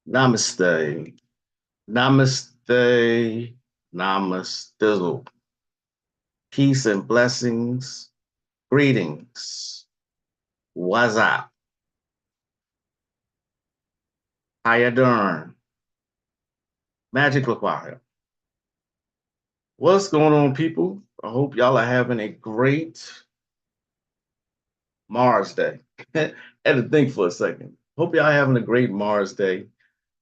Namaste. Namaste. Namaste. Peace and blessings. Greetings. What's up? How you doing? Magic required. What's going on, people? I hope y'all are having a great Mars Day. Had to think for a second. Hope y'all having a great Mars Day.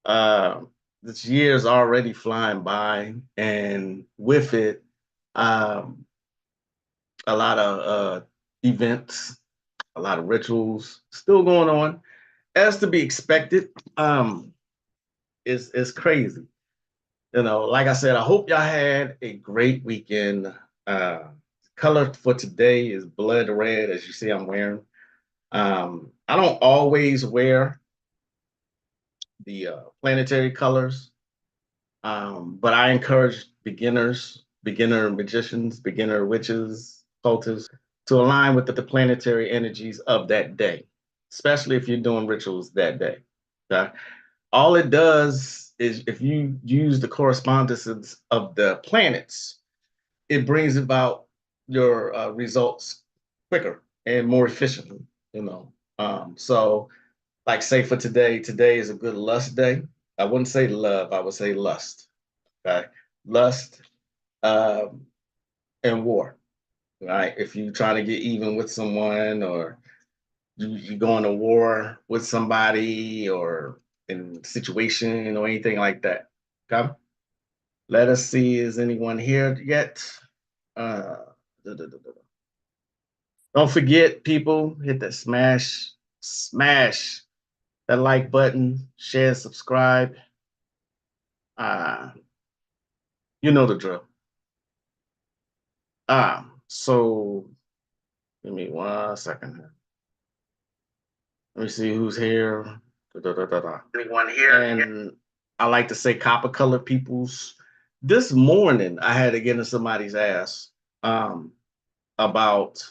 Uh, this year is already flying by, and with it, um, a lot of events, a lot of rituals still going on, as to be expected. It's crazy. Like I said, I hope y'all had a great weekend. Uh, Color for today is blood red, as you see I'm wearing. I don't always wear the planetary colors, but I encourage beginners, beginner magicians, beginner witches, cultists to align with the planetary energies of that day, especially if you're doing rituals that day. Okay? All it does is if you use the correspondences of the planets, it brings about your results quicker and more efficiently. You know, so like say for today, today is a good lust day. I wouldn't say love, I would say lust. Okay, lust um, and war. Right, if you're trying to get even with someone, or you going to war with somebody, or in a situation or anything like that. Okay. Let us see, is anyone here yet? Uh, don't forget, people, hit that smash that like button, share, subscribe. Uh, you know the drill. So give me 1 second here. Let me see who's here. Anyone here? And I like to say copper colored peoples. This morning, I had to get in somebody's ass about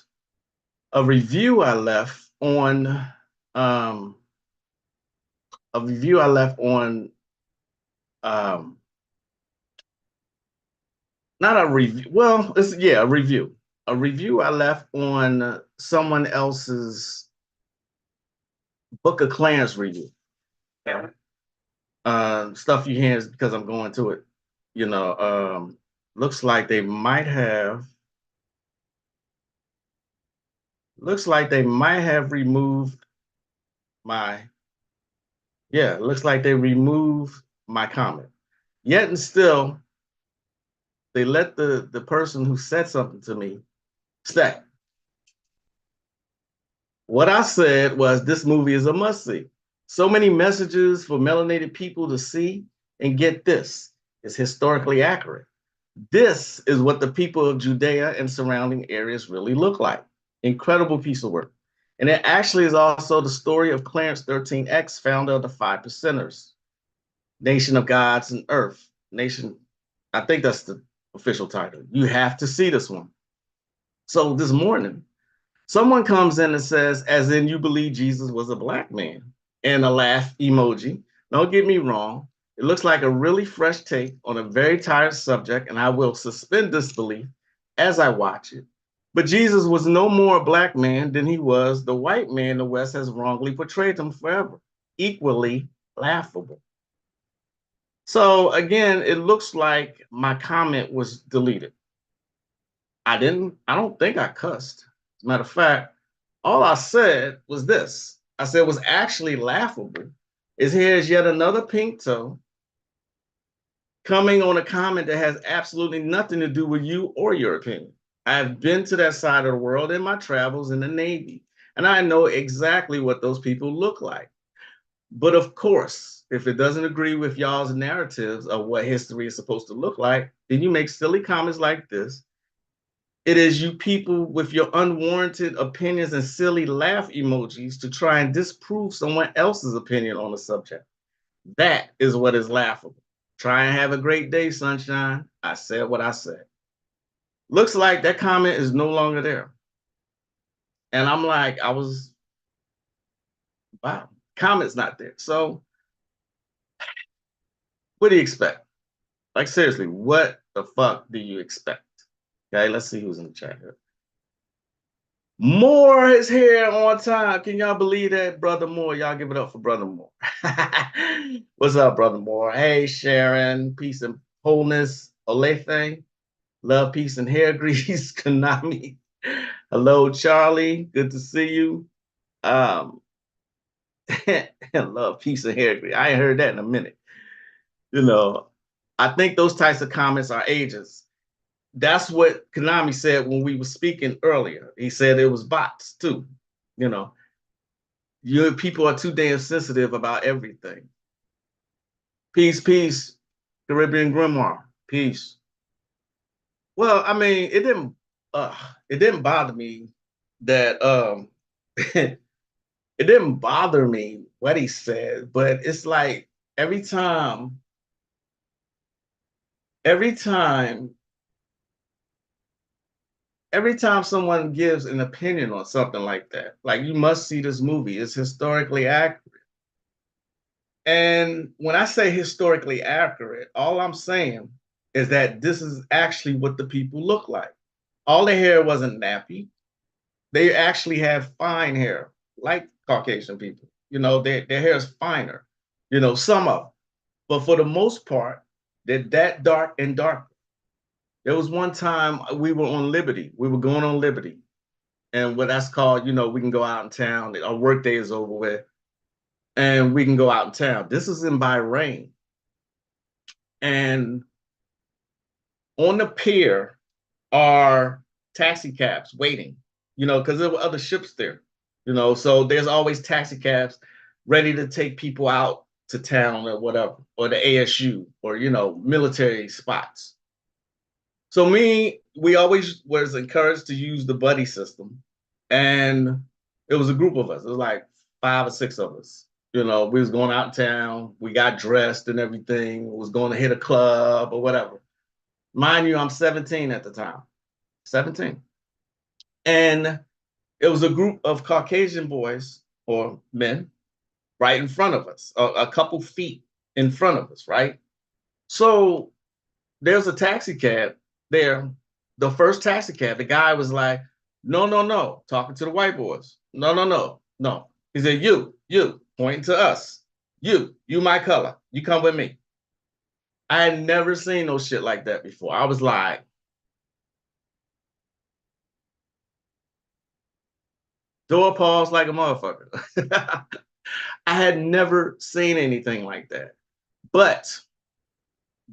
a review I left on um, um, not a review. Well, it's a review. A review I left on someone else's Book of Clans review. Yeah. Stuff you hear is because I'm going to it. You know, looks like they might have. Looks like they might have removed my. Yeah, looks like they removed my comment. Yet and still, they let the person who said something to me stay. What I said was this movie is a must see. So many messages for melanated people to see, and get this, it's historically accurate. This is what the people of Judea and surrounding areas really look like. Incredible piece of work. And it actually is also the story of Clarence 13X, founder of the Five Percenters, Nation of Gods and Earth. Nation, I think that's the official title. You have to see this one. So this morning, someone comes in and says, as in you believe Jesus was a black man, and a laugh emoji. Don't get me wrong. It looks like a really fresh take on a very tired subject, and I will suspend disbelief as I watch it. But Jesus was no more a black man than he was the white man the West has wrongly portrayed him forever. Equally laughable. So again, it looks like my comment was deleted. I don't think I cussed. As a matter of fact, all I said was this. I said was actually laughable is here's yet another pink toe coming on a comment that has absolutely nothing to do with you or your opinion. I've been to that side of the world in my travels in the Navy, and I know exactly what those people look like. But of course, if it doesn't agree with y'all's narratives of what history is supposed to look like, then you make silly comments like this. It is you people with your unwarranted opinions and silly laugh emojis to try and disprove someone else's opinion on the subject. That is what is laughable. Try and have a great day, sunshine. I said what I said. Looks like that comment is no longer there. And I'm like, wow, comment's not there. So What do you expect? Like seriously, what the fuck do you expect? Okay, let's see who's in the chat here. Moore is here on time. Can y'all believe that, Brother Moore? Y'all give it up for Brother Moore. What's up, Brother Moore? Hey, Sharon. Peace and wholeness. Olethe. Love, peace, and hair grease. Konami. Hello, Charlie. Good to see you. Love, peace, and hair grease. I ain't heard that in a minute. You know, I think those types of comments are ages. That's what Konami said when we were speaking earlier. He said it was bots too. You know, you people are too damn sensitive about everything. Peace, peace, Caribbean Grimoire. Peace. Well, I mean, it didn't bother me that it didn't bother me what he said, but it's like every time, every time every time someone gives an opinion on something like that, like you must see this movie, it's historically accurate. And when I say historically accurate, all I'm saying is that this is actually what the people look like. All their hair wasn't nappy. They actually have fine hair, like Caucasian people. You know, their hair is finer, you know, some of them. But for the most part, they're that dark and darker. There was one time we were on Liberty. We were going on Liberty. And what that's called, you know, we can go out in town. Our work day is over with, and we can go out in town. This is in Bahrain, and on the pier are taxi cabs waiting. You know, because there were other ships there. You know, so there's always taxi cabs ready to take people out to town or whatever, or the ASU, or you know, military spots. So we always was encouraged to use the buddy system, and it was a group of us. It was like 5 or 6 of us. You know, we was going out in town. We got dressed and everything. Was going to hit a club or whatever. Mind you, I'm 17 at the time. 17, and it was a group of Caucasian boys or men right in front of us, a couple feet in front of us, right? So there's a taxi cab there. The first taxi cab, the guy was like, no, no, no, talking to the white boys. No, no, no, no. He said, you, pointing to us. You my color. You come with me. I had never seen no shit like that before. I was like, door pause like a motherfucker. I had never seen anything like that. But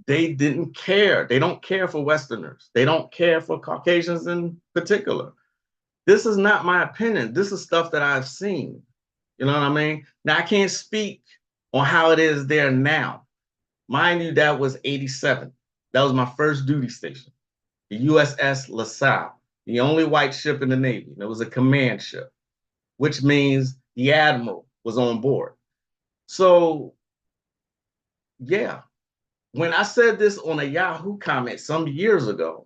they didn't care. They don't care for Westerners. They don't care for Caucasians in particular. This is not my opinion. This is stuff that I've seen. You know what I mean? Now, I can't speak on how it is there now. Mind you, that was 87. That was my first duty station, the USS LaSalle, the only white ship in the Navy. It was a command ship, which means the admiral was on board. So, yeah, when I said this on a Yahoo comment some years ago,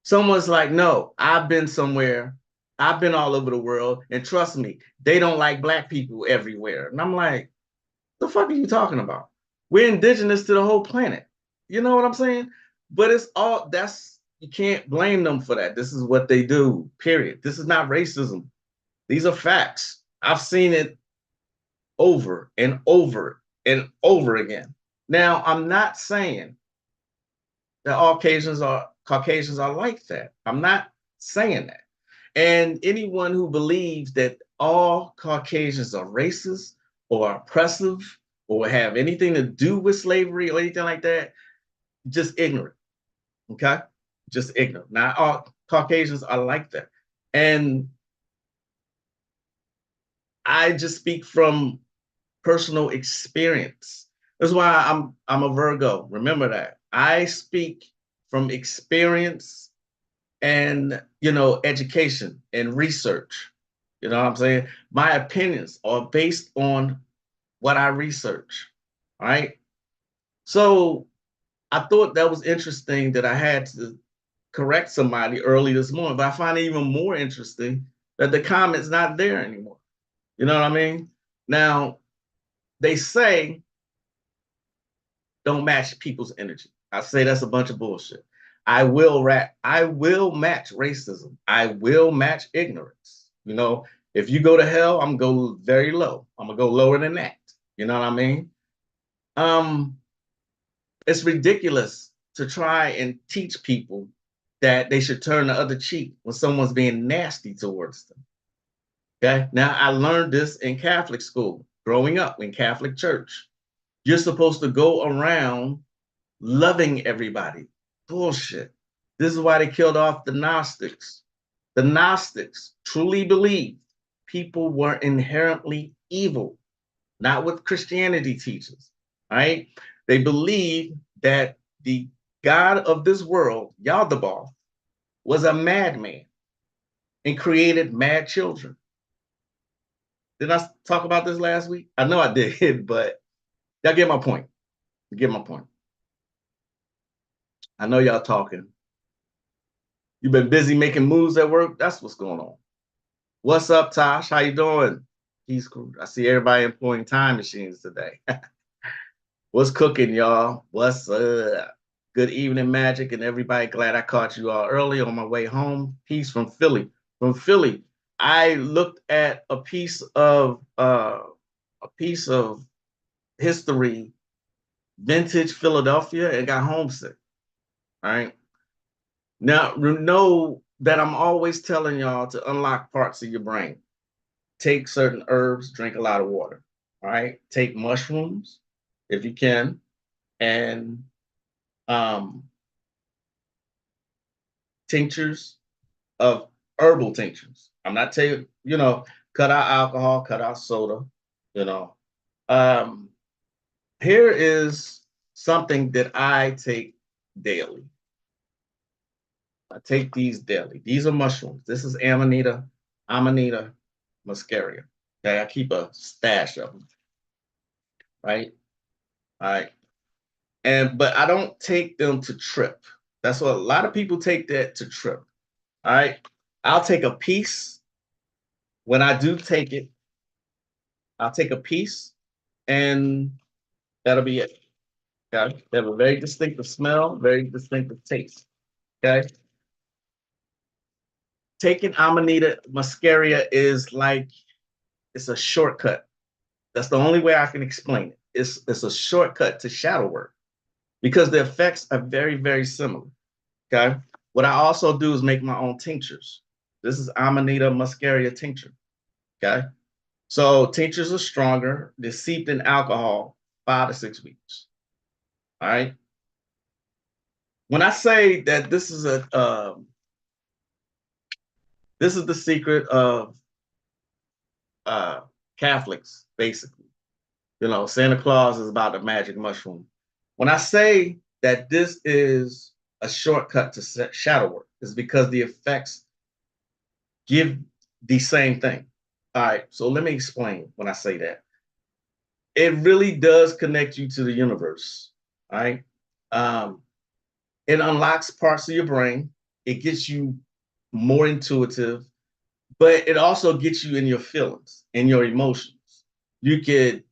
someone's like, no, I've been somewhere. I've been all over the world. And trust me, they don't like black people everywhere. And I'm like, the fuck are you talking about? We're indigenous to the whole planet. You know what I'm saying? But it's all you can't blame them for that. This is what they do, period. This is not racism. These are facts. I've seen it over and over and over again. Now, I'm not saying that all Caucasians are like that. I'm not saying that. And anyone who believes that all Caucasians are racist or oppressive or have anything to do with slavery or anything like that, just ignorant. Okay? Just ignorant. Not all Caucasians are like that. And I just speak from personal experience. That's why I'm a Virgo. Remember that. I speak from experience and education and research. You know what I'm saying? My opinions are based on what I research. All right. So I thought that was interesting that I had to correct somebody early this morning, but I find it even more interesting that the comment's not there anymore. You know what I mean? Now, they say don't match people's energy. I say that's a bunch of bullshit. I will match racism. I will match ignorance. If you go to hell, I'm gonna go very low. I'm gonna go lower than that. You know what I mean? Um, it's ridiculous to try and teach people that they should turn the other cheek when someone's being nasty towards them. Okay. Now I learned this in Catholic school, growing up in Catholic church. You're supposed to go around loving everybody. Bullshit. This is why they killed off the Gnostics. The Gnostics truly believed people were inherently evil, not what Christianity teaches. Right? They believed that the God of this world, Yaldabaoth, was a madman and created mad children. Didn't I talk about this last week? I know I did, but y'all get my point. You get my point. I know y'all talking. You've been busy making moves at work. That's what's going on. What's up, Tosh? How you doing? He's cool. I see everybody employing time machines today. What's cooking, y'all? What's good evening, Magic, and everybody. Glad I caught you all early on my way home. Peace from Philly. From Philly, I looked at a piece of history, vintage Philadelphia, and got homesick. All right. Now, know that I'm always telling y'all to unlock parts of your brain. Take certain herbs, drink a lot of water. All right. Take mushrooms if you can, and tinctures of herbal tinctures. I'm not telling cut out alcohol, cut out soda. You know, here is something that I take daily. I take these daily. These are mushrooms. This is Amanita muscaria. Okay, I keep a stash of them. Right? All right. But I don't take them to trip. That's what a lot of people take that to trip. All right. I'll take a piece. When I do take it, I'll take a piece and that'll be it. Okay. They have a very distinctive smell, very distinctive taste. Okay. Taking Amanita muscaria is like it's a shortcut. That's the only way I can explain it. It's a shortcut to shadow work because the effects are very, very similar. Okay. What I also do is make my own tinctures. This is Amanita muscaria tincture. Okay. So tinctures are stronger. They're seeped in alcohol 5 to 6 weeks. All right. When I say that this is the secret of Catholics, basically. Santa Claus is about the magic mushroom. When I say that this is a shortcut to shadow work, is because the effects give the same thing. All right, so let me explain when I say that. It really does connect you to the universe. All right. It unlocks parts of your brain. It gets you more intuitive, but it also gets you in your feelings, in your emotions. You could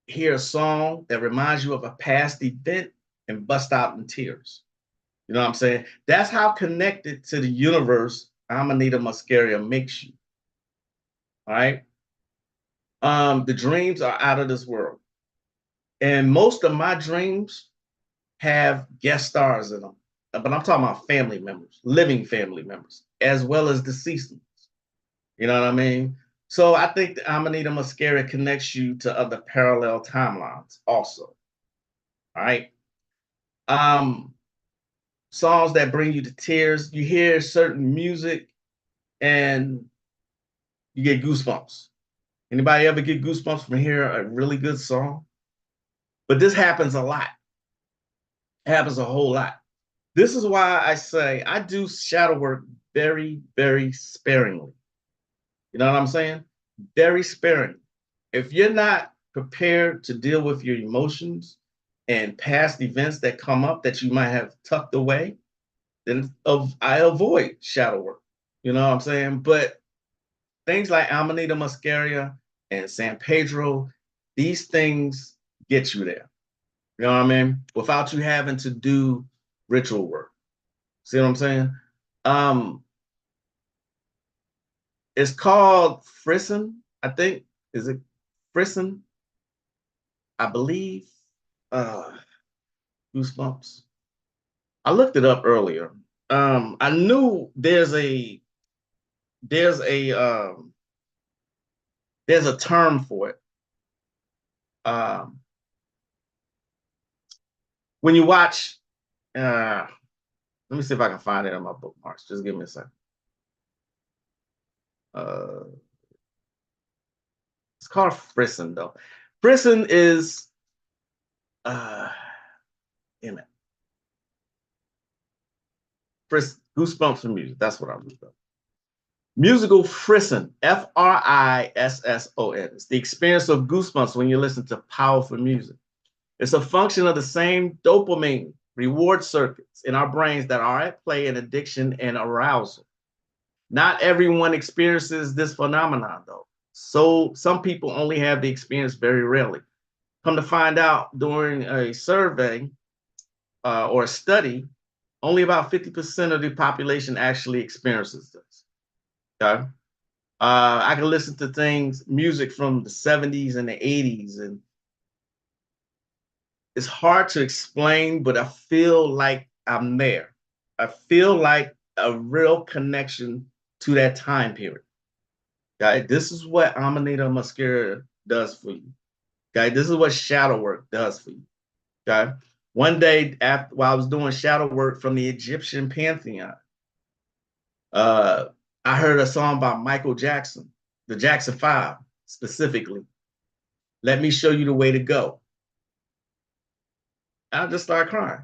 hear a song that reminds you of a past event and bust out in tears. You know what I'm saying? That's how connected to the universe Amanita muscaria makes you. All right. The dreams are out of this world. And most of my dreams have guest stars in them. But I'm talking about family members, living family members, as well as deceased ones. You know what I mean? So I think the Amanita muscaria connects you to other parallel timelines also. All right. Songs that bring you to tears. You hear certain music and you get goosebumps. Anybody ever get goosebumps from hearing a really good song? But this happens a lot. It happens a whole lot. This is why I say I do shadow work very, very sparingly. You know what I'm saying? Very sparingly. If you're not prepared to deal with your emotions and past events that come up that you might have tucked away, then I avoid shadow work. You know what I'm saying? But things like Amanita muscaria and San Pedro, these things get you there. You know what I mean? Without you having to do ritual work. See what I'm saying? Um, it's called frisson, I think. Is it frisson? I believe. Uh, Goosebumps. I looked it up earlier. I knew there's a there's a term for it. Um, when you watch, let me see if I can find it in my bookmarks. Just give me a second. Uh, it's called frisson though. Frisson is damn it. Goosebumps for music. That's what I looked up. Musical frisson, Frisson. It's the experience of goosebumps when you listen to powerful music. It's a function of the same dopamine reward circuits in our brains that are at play in addiction and arousal. Not everyone experiences this phenomenon, though. So some people only have the experience very rarely. Come to find out, during a survey or a study, only about 50% of the population actually experiences this. Okay. I can listen to music from the 70s and the 80s, and it's hard to explain, but I feel like I'm there. I feel like a real connection to that time period. Okay, this is what Amanita Muscaria does for you. Okay, this is what shadow work does for you. Okay, one day while I was doing shadow work from the Egyptian pantheon, uh, I heard a song by Michael Jackson, the Jackson Five specifically. Let me show you the way to go. I just started crying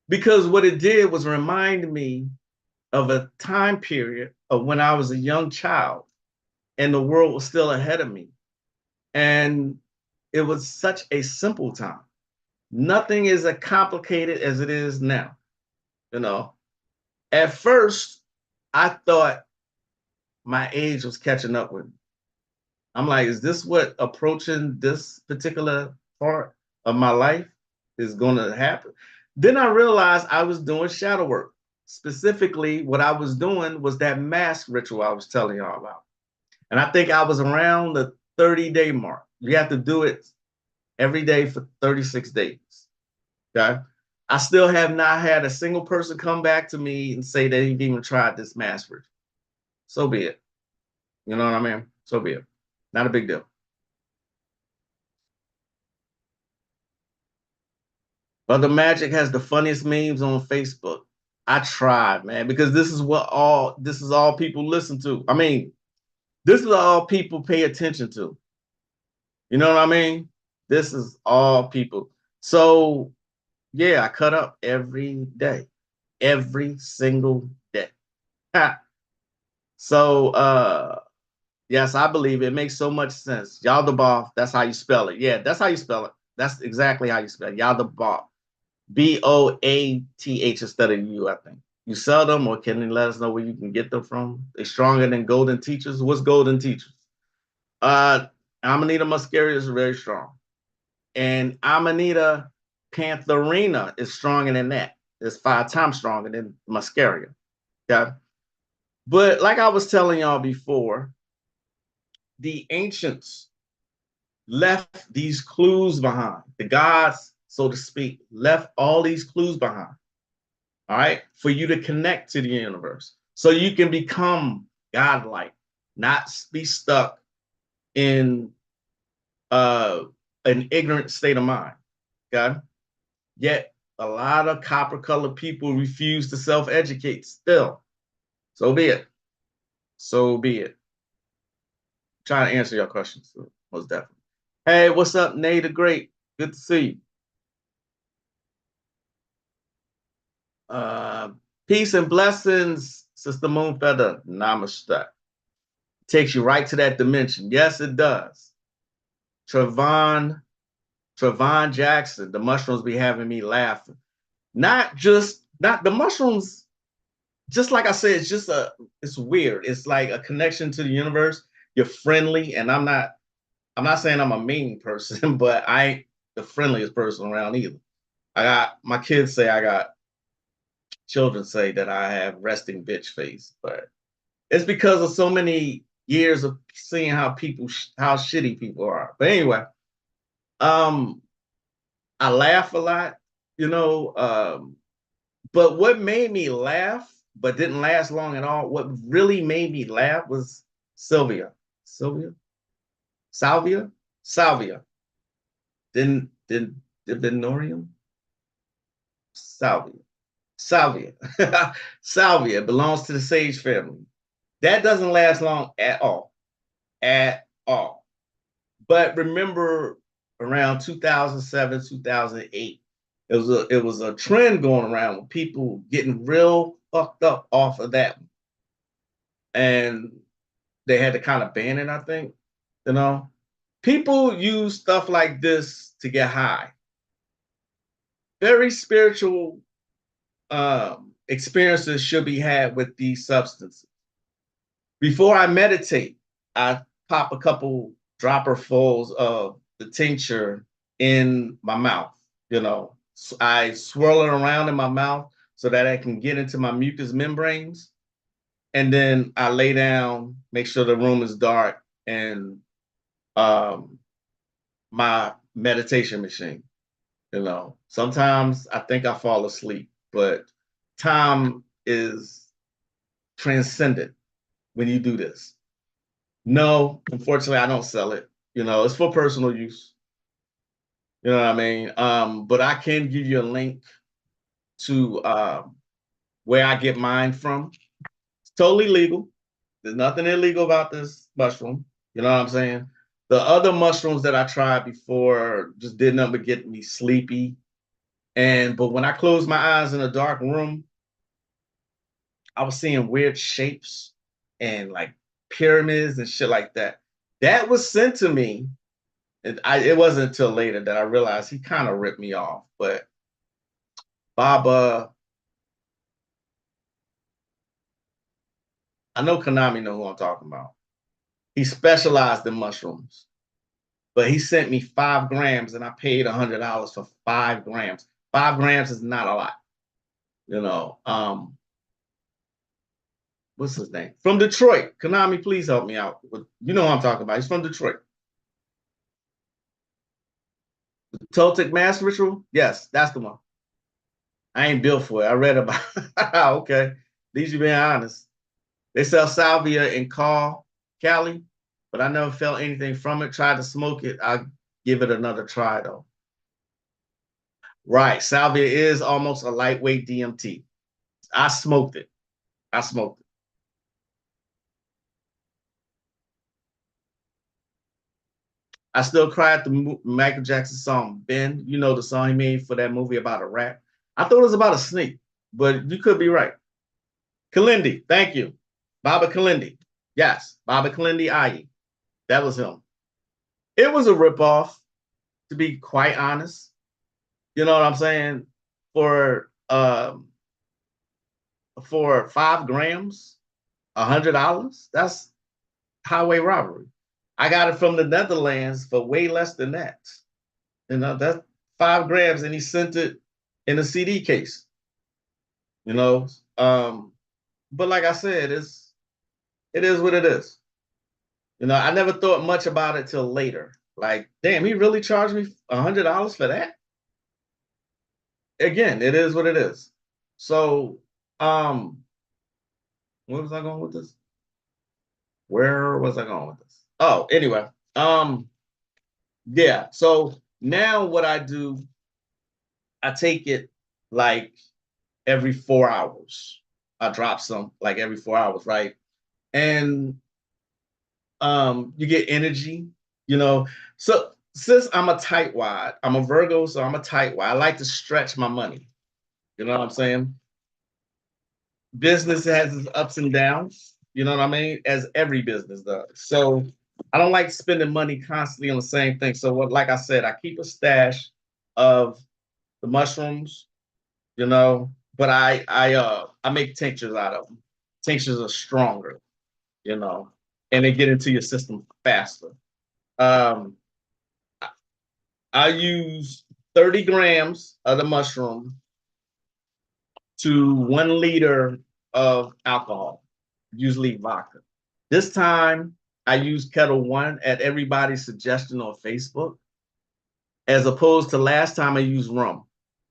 because what it did was remind me of a time period of when I was a young child and the world was still ahead of me. And it was such a simple time. Nothing is as complicated as it is now. You know, at first, I thought my age was catching up with me. I'm like, is this what approaching this particular part of my life is going to happen? Then I realized I was doing shadow work. Specifically, what I was doing was that mask ritual I was telling y'all about. And I think I was around the 30-day mark. You have to do it every day for 36 days. Okay. I still have not had a single person come back to me and say they've even tried this mask ritual. So be it. You know what I mean? So be it. Not a big deal. But the Magic has the funniest memes on Facebook. I tried, man, because this is all people listen to. I mean, this is all people pay attention to. You know what I mean? This is all people. So yeah, I cut up every day, every single day. So yes, I believe it makes so much sense. Yaldabaoth, that's how you spell it. Yeah, that's how you spell it. That's exactly how you spell it. Yaldabaoth. Boath instead of U, I think. You sell them, or can you let us know where you can get them from? They're stronger than golden teachers. What's golden teachers? Amanita muscaria is very strong. And Amanita pantherina is stronger than that. It's 5 times stronger than muscaria. Okay. But like I was telling y'all before, the ancients left these clues behind. The gods, so to speak, left all these clues behind. All right, for you to connect to the universe so you can become godlike, not be stuck in an ignorant state of mind. Okay. Yet a lot of copper colored people refuse to self-educate still. So be it. So be it. Trying to answer your questions, so most definitely. Hey, what's up, Nate the Great? Good to see you. Uh, Peace and blessings, Sister Moonfeather. Namaste. Takes you right to that dimension. Yes, it does. Trevon Jackson, the mushrooms be having me laughing. Not the mushrooms, just like I said, it's weird. It's like a connection to the universe. You're friendly, and I'm not saying I'm a mean person, but the friendliest person around either. I got my kids say I got children say that I have resting bitch face, but it's because of so many years of seeing how people how shitty people are. But anyway, um, I laugh a lot, you know. But what made me laugh, but didn't last long at all, what really made me laugh was Sylvia. Sylvia? Salvia? Salvia. Divinorium? Salvia. Salvia. Salvia belongs to the sage family. That doesn't last long at all. At all. But remember around 2007, 2008, it was a trend going around with people getting real fucked up off of that. And they had to kind of ban it, I think. You know, people use stuff like this to get high. Very spiritual experiences should be had with these substances. Before I meditate, I pop a couple dropperfuls of the tincture in my mouth. You know, I swirl it around in my mouth so that I can get into my mucous membranes. And then I lay down, make sure the room is dark, and um, my meditation machine. You know, sometimes I think I fall asleep, but time is transcendent when you do this. No, unfortunately, I don't sell it. You know, it's for personal use. You know what I mean? But I can give you a link to where I get mine from. It's totally legal. There's nothing illegal about this mushroom. You know what I'm saying? The other mushrooms that I tried before just did nothing but get me sleepy. But when I closed my eyes in a dark room, I was seeing weird shapes and like pyramids and shit like that. That was sent to me. It wasn't until later that I realized he kind of ripped me off. But Baba, I know Konami know who I'm talking about. He specialized in mushrooms, but he sent me 5 grams and I paid $100 for 5 grams. 5 grams is not a lot, you know. What's his name? From Detroit. Konami, please help me out. You know what I'm talking about. He's from Detroit. Toltec Mass Ritual? Yes, that's the one. I ain't built for it. I read about it. Okay. At least you being honest. They sell salvia in Cali, but I never felt anything from it. Tried to smoke it. I'll give it another try though. Right. Salvia is almost a lightweight DMT. I smoked it. I smoked it. I still cry at the Michael Jackson song, Ben. You know the song he made for that movie about a rat. I thought it was about a snake, but you could be right. Kalindi, thank you. Baba Kalindi. Yes, Baba Kalindi Ayi. That was him. It was a ripoff, to be quite honest. You know what I'm saying? For um for 5 grams, $100, that's highway robbery. I got it from the Netherlands for way less than that. You know, that's 5 grams, and he sent it in a CD case. You know, but like I said, it is what it is. You know, I never thought much about it till later. Like, damn, he really charged me $100 for that. Again, it is what it is. So, where was I going with this? Where was I going with this? Oh, anyway, yeah. So now what I do, I take it like every 4 hours. I drop some like every 4 hours, right? And you get energy, you know. So since I'm a tightwad, I'm a Virgo, so I'm a tightwad. I like to stretch my money. You know what I'm saying? Business has its ups and downs, you know what I mean? As every business does. So I don't like spending money constantly on the same thing. So what, like I said, I keep a stash of the mushrooms, you know, but I make tinctures out of them. Tinctures are stronger, you know, and they get into your system faster. Um, I use 30 grams of the mushroom to 1 liter of alcohol, usually vodka. This time I use Kettle One at everybody's suggestion on Facebook, as opposed to last time I used rum.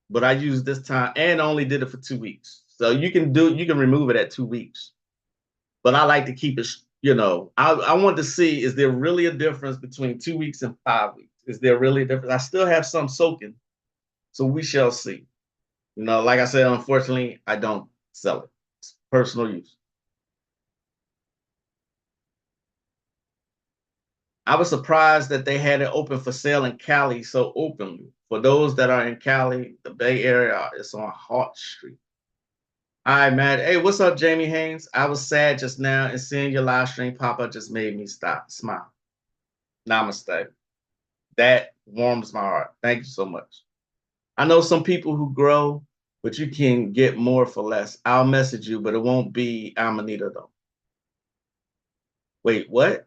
But I used this time and only did it for 2 weeks. So you can remove it at 2 weeks. But I like to keep it, I want to see, is there really a difference between 2 weeks and 5 weeks? Is there really a difference? I still have some soaking, so we shall see. Like I said, unfortunately, I don't sell it. It's personal use. I was surprised that they had it open for sale in Cali so openly. For those that are in Cali, the Bay Area, it's on Hart Street. All right, man. Hey, what's up, Jamie Haynes? I was sad just now, and seeing your live stream pop up just made me smile. Namaste. That warms my heart. Thank you so much. I know some people who grow, but you can get more for less. I'll message you, but it won't be Amanita though. Wait, what?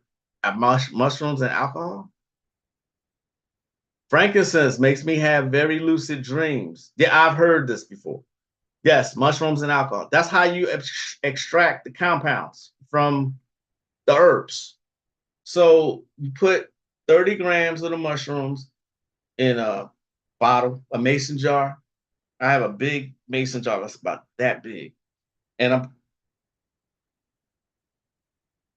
Mushrooms and alcohol? Frankincense makes me have very lucid dreams. Yeah, I've heard this before. Yes, mushrooms and alcohol. That's how you extract the compounds from the herbs. So you put 30 grams of the mushrooms in a bottle, a mason jar. I have a big mason jar that's about that big. And I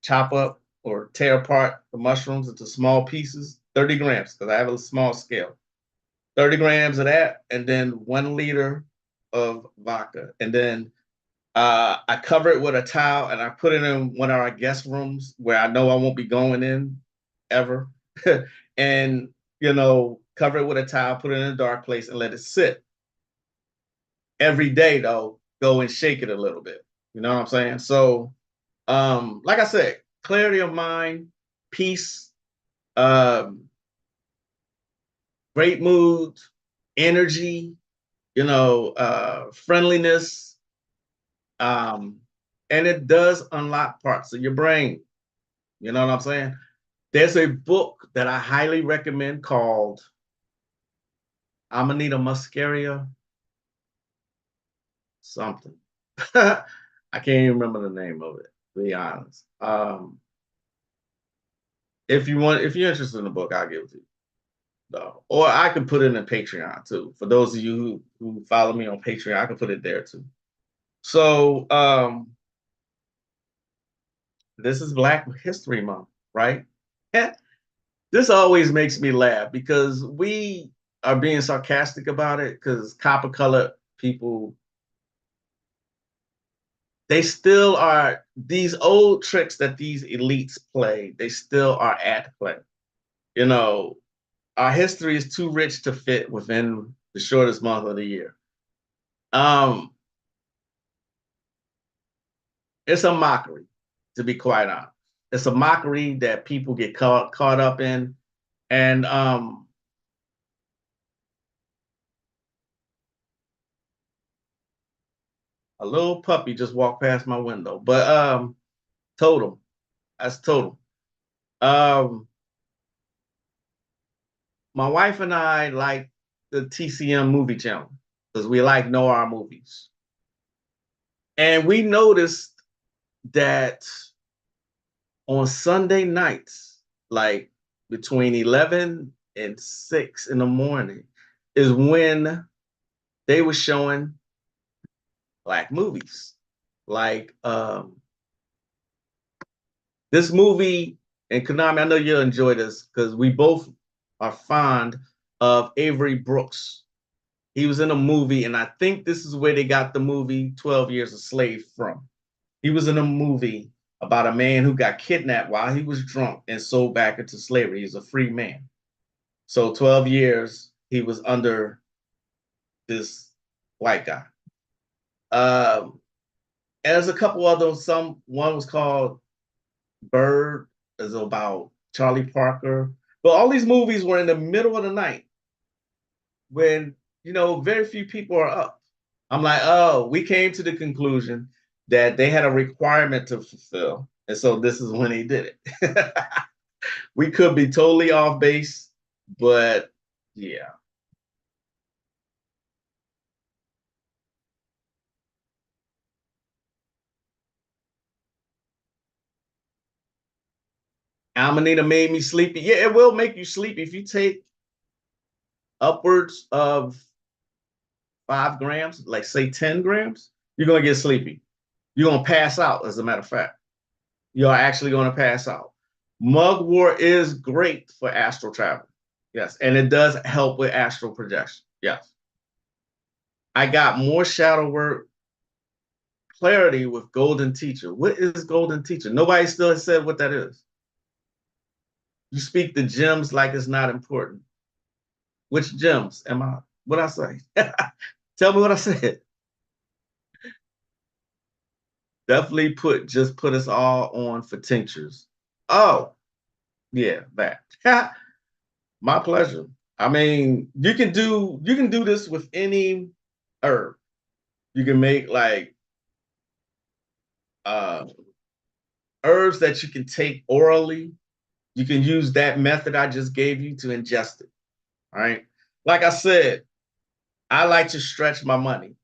chop up or tear apart the mushrooms into small pieces, 30 grams, because I have a small scale. 30 grams of that, and then 1 liter of vodka. And then I cover it with a towel and I put it in one of our guest rooms where I know I won't be going in ever. And, cover it with a towel, put it in a dark place and let it sit. Every day, though, go and shake it a little bit. You know what I'm saying? So, like I said, clarity of mind, peace, great mood, energy, friendliness. And it does unlock parts of your brain. You know what I'm saying? There's a book that I highly recommend called Amanita Muscaria something. I can't even remember the name of it, to be honest. If you're interested in the book, I'll give it to you. No. Or I can put it in Patreon too. For those of you who follow me on Patreon, I can put it there too. So this is Black History Month, right? This always makes me laugh because we are being sarcastic about it because copper colored people, they still are, these old tricks that these elites play, they still are at play. Our history is too rich to fit within the shortest month of the year. It's a mockery, to be quite honest. It's a mockery that people get caught up in. And a little puppy just walked past my window. But total. That's total. My wife and I like the TCM movie channel because we like noir movies. And we noticed that on Sunday nights, like between 11 and 6 in the morning, is when they were showing Black movies. Like this movie, and Konami, I know you'll enjoy this because we both are fond of Avery Brooks. He was in a movie, and I think this is where they got the movie 12 Years a Slave from. He was in a movie about a man who got kidnapped while he was drunk and sold back into slavery. He's a free man. So 12 years he was under this white guy. And there's a couple others. One was called Bird, is about Charlie Parker. But all these movies were in the middle of the night when, very few people are up. I'm like, oh, we came to the conclusion that they had a requirement to fulfill. And so this is when he did it. We could be totally off base, but Yeah. Amanita made me sleepy. Yeah, it will make you sleepy if you take upwards of 5 grams, like say 10 grams, you're gonna get sleepy. You're gonna pass out, as a matter of fact. You're actually gonna pass out. Mugwort is great for astral travel. Yes, and it does help with astral projection. Yes. I got more shadow work clarity with Golden Teacher. What is Golden Teacher? Nobody still has said what that is. You speak the gems like it's not important. Which gems am I? What I say? Tell me what I said. Definitely put us all on for tinctures. Oh, yeah, that. My pleasure. I mean, you can do this with any herb. You can make like uh herbs that you can take orally. You can use that method I just gave you to ingest it. All right. Like I said, I like to stretch my money.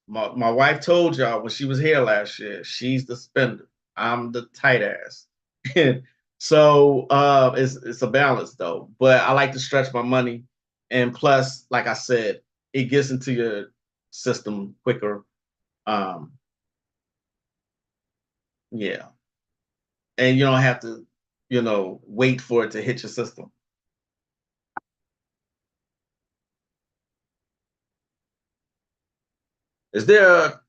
My wife told y'all when she was here last year, she's the spender. I'm the tight ass. So it's a balance though. But I like to stretch my money. And plus, like I said, it gets into your system quicker. Um, yeah. And you don't have to, wait for it to hit your system. Is there a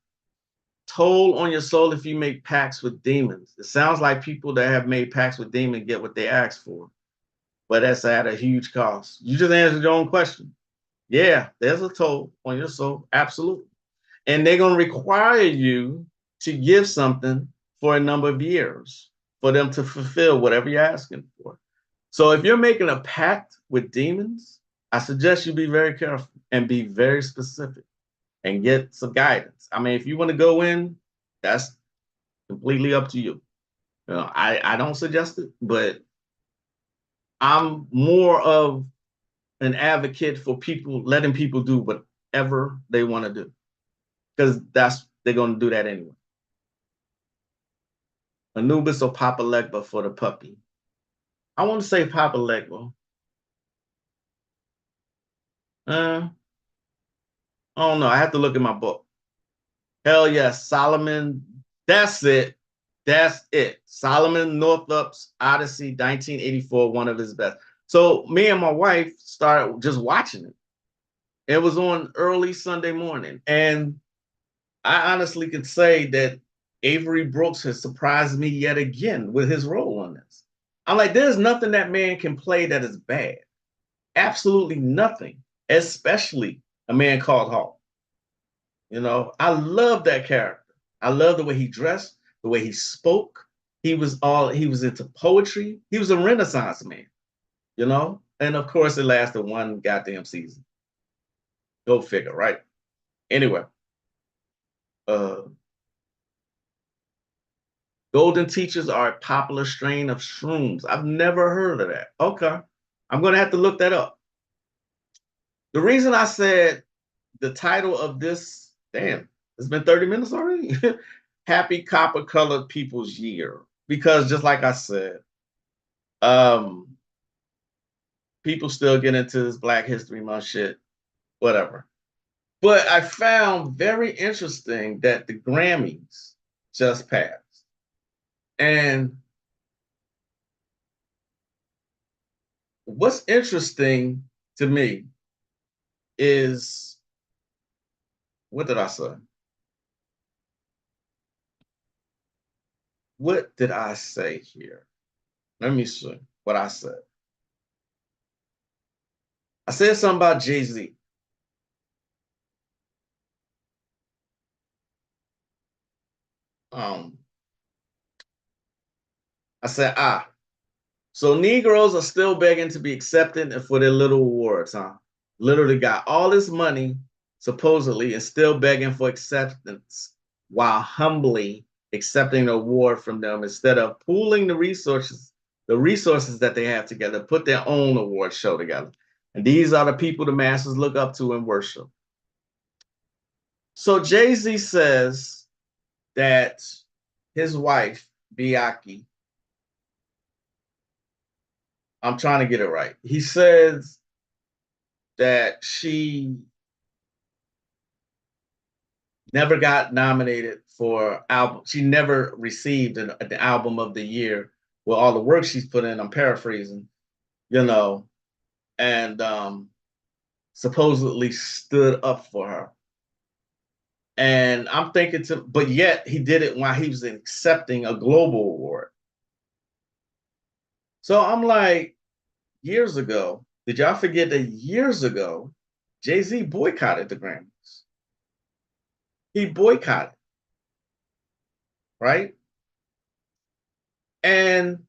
toll on your soul if you make pacts with demons? It sounds like people that have made pacts with demons get what they ask for, but that's at a huge cost. You just answered your own question. Yeah, there's a toll on your soul, absolutely. And they're going to require you to give something for a number of years for them to fulfill whatever you're asking for. So if you're making a pact with demons, I suggest you be very careful and be very specific and get some guidance. I mean, if you want to go in, that's completely up to you. I don't suggest it, but I'm more of an advocate for people letting people do whatever they want to do because they're going to do that anyway. Anubis or Papa Legba for the puppy? I want to say Papa Legba. Uh, I don't know. I have to look at my book. Hell yes, Solomon. That's it. That's it. Solomon Northup's Odyssey, 1984, one of his best. So me and my wife started just watching it. It was on early Sunday morning, and I honestly could say that Avery Brooks has surprised me yet again with his role on this. I'm like, there's nothing that man can play that is bad. Absolutely nothing, especially a man called Hawk. I love that character. I love the way he dressed, the way he spoke. He was into poetry. He was a Renaissance man. And of course it lasted one goddamn season. Go figure, right? Anyway, uh golden teachers are a popular strain of shrooms. I've never heard of that. Okay. I'm gonna have to look that up. The reason I said the title of this, damn, it's been 30 minutes already. Happy Copper Colored People's Year. Because just like I said, um, people still get into this Black History Month shit, whatever. But I found very interesting that the Grammys just passed. And what's interesting to me is, what did I say? What did I say here? Let me see what I said. I said something about Jay-Z. Um, I said, so Negroes are still begging to be accepted for their little awards, huh? Literally got all this money, supposedly, and still begging for acceptance while humbly accepting an award from them instead of pooling the resources that they have together, put their own award show together. And these are the people the masses look up to and worship. So Jay-Z says that his wife, Biaki, I'm trying to get it right. He says that she never got nominated for album. She never received an album of the year with all the work she's put in. I'm paraphrasing, you know, and supposedly stood up for her. And I'm thinking but yet he did it while he was accepting a global award. So I'm like, years ago, did y'all forget that years ago, Jay-Z boycotted the Grammys? He boycotted, right? And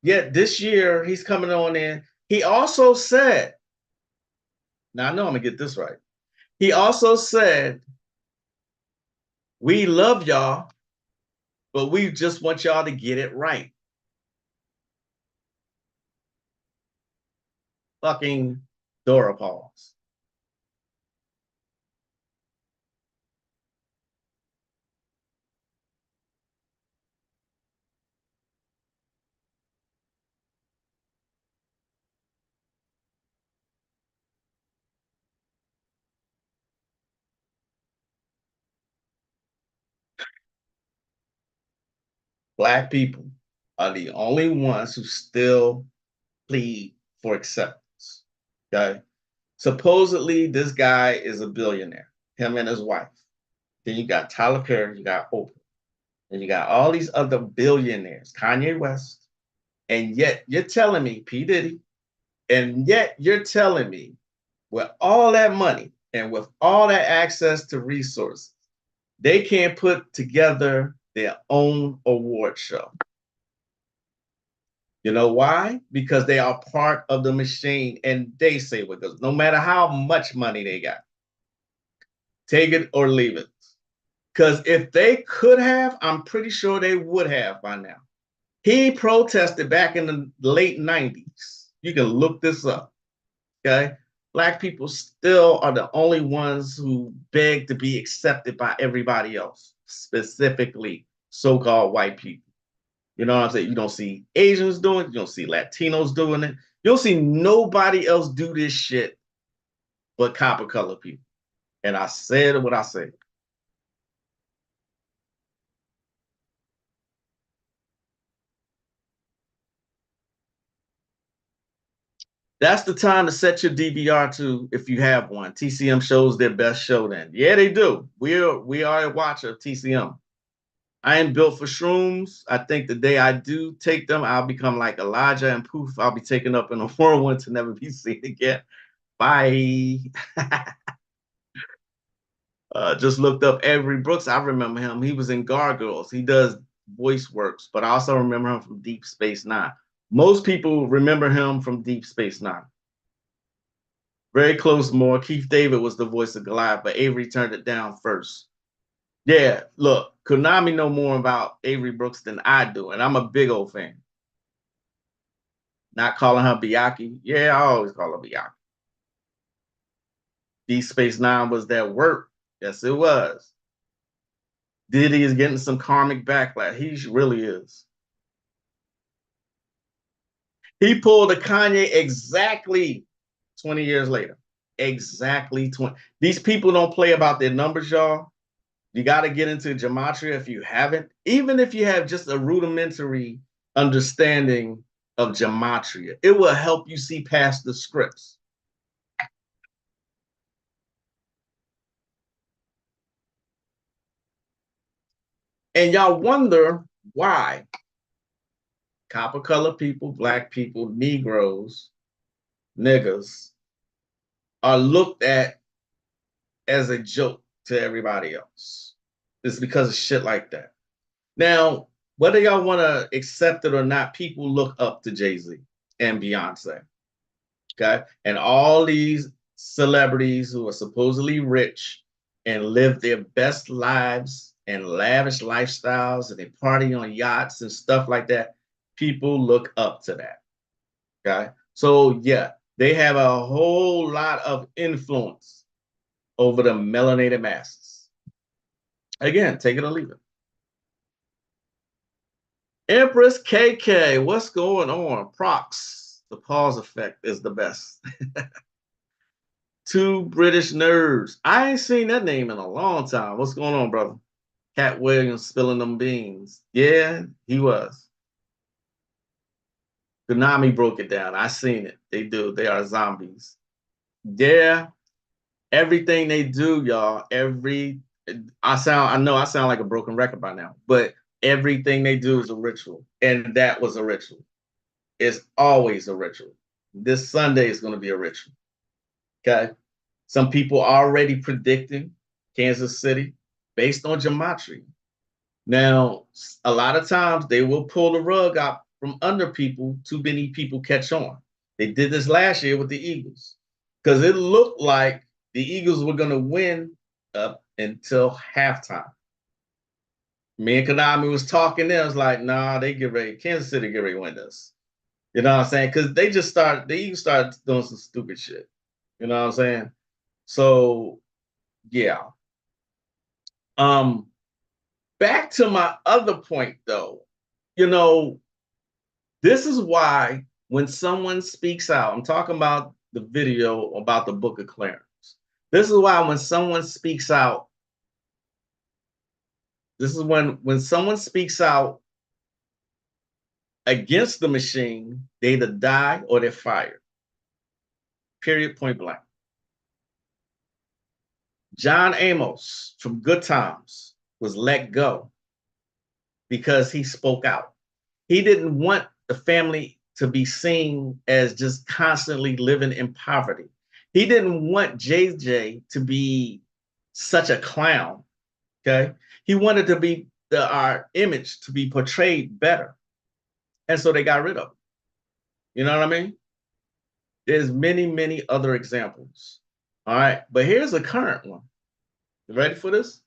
yet this year he's coming on in. He also said, now I know I'm gonna get this right. He also said, we love y'all, but we just want y'all to get it right. Fucking Dora Pauls. Black people are the only ones who still plead for acceptance. Okay. Supposedly, this guy is a billionaire, him and his wife. Then you got Tyler Perry, you got Oprah, and you got all these other billionaires, Kanye West. And yet you're telling me, P. Diddy, and yet you're telling me with all that money and with all that access to resources, they can't put together their own award show. You know why? Because they are part of the machine and they say what goes, no matter how much money they got, take it or leave it. Because if they could have, I'm pretty sure they would have by now. He protested back in the late 90s. You can look this up. Okay. Black people still are the only ones who beg to be accepted by everybody else, specifically so-called white people. You know what I'm saying? You don't see Asians doing it. You don't see Latinos doing it. You don't see nobody else do this shit but copper color people. And I said what I said. That's the time to set your DVR to if you have one. TCM shows their best show then. Yeah, they do. We are a watcher of TCM. I ain't built for shrooms. I think the day I do take them, I'll become like Elijah and poof, I'll be taken up in a whirlwind to never be seen again. Bye. Just looked up Avery Brooks. I remember him. He was in Gargoyles. He does voice works, but I also remember him from Deep Space Nine. Most people remember him from Deep Space Nine. Very close more. Keith David was the voice of Goliath, but Avery turned it down first. Yeah, look, Konami know more about Avery Brooks than I do, and I'm a big old fan. Not calling her Biaki. Yeah, I always call her Biaki. Deep Space Nine was that work. Yes, it was. Diddy is getting some karmic backlash. He really is. He pulled a Kanye exactly 20 years later. Exactly 20. These people don't play about their numbers, y'all. You got to get into gematria if you haven't. Even if you have just a rudimentary understanding of gematria, it will help you see past the scripts. And y'all wonder why copper color people, black people, Negroes, niggas are looked at as a joke to everybody else. It's because of shit like that. Now, whether y'all want to accept it or not, people look up to Jay-Z and Beyonce. Okay. And all these celebrities who are supposedly rich and live their best lives and lavish lifestyles and they party on yachts and stuff like that, people look up to that. Okay. So, yeah, They have a whole lot of influence over the melanated masses. Again, take it or leave it. Empress KK, what's going on? Prox, the pause effect is the best. Two British nerds. I ain't seen that name in a long time. What's going on, brother? Cat Williams spilling them beans. Yeah, he was. Konami broke it down. I seen it. They do. They are zombies. Yeah, everything they do, y'all. I know I sound like a broken record by now, but everything they do is a ritual, and that was a ritual. It's always a ritual. This Sunday is going to be a ritual. Okay. Some people are already predicting Kansas City based on gematria. Now, a lot of times they will pull the rug out from under people. Too many people catch on. They did this last year with the Eagles because it looked like the Eagles were going to win up until halftime. Me and Konami was talking there. I was like, nah, they get ready. Kansas City get ready to win this. You know what I'm saying? Because the Eagles started doing some stupid shit. You know what I'm saying? So, yeah. Back to my other point, though. You know, this is why when someone speaks out, I'm talking about the video about the Book of Clarence. This is why when someone speaks out, this is when someone speaks out against the machine, they either die or they're fired. Period, point blank. John Amos from Good Times was let go because he spoke out. He didn't want the family to be seen as just constantly living in poverty. He didn't want JJ to be such a clown. Okay. He wanted to be our image to be portrayed better. And so they got rid of him. You know what I mean? There's many, many other examples. All right. But here's a current one. You ready for this?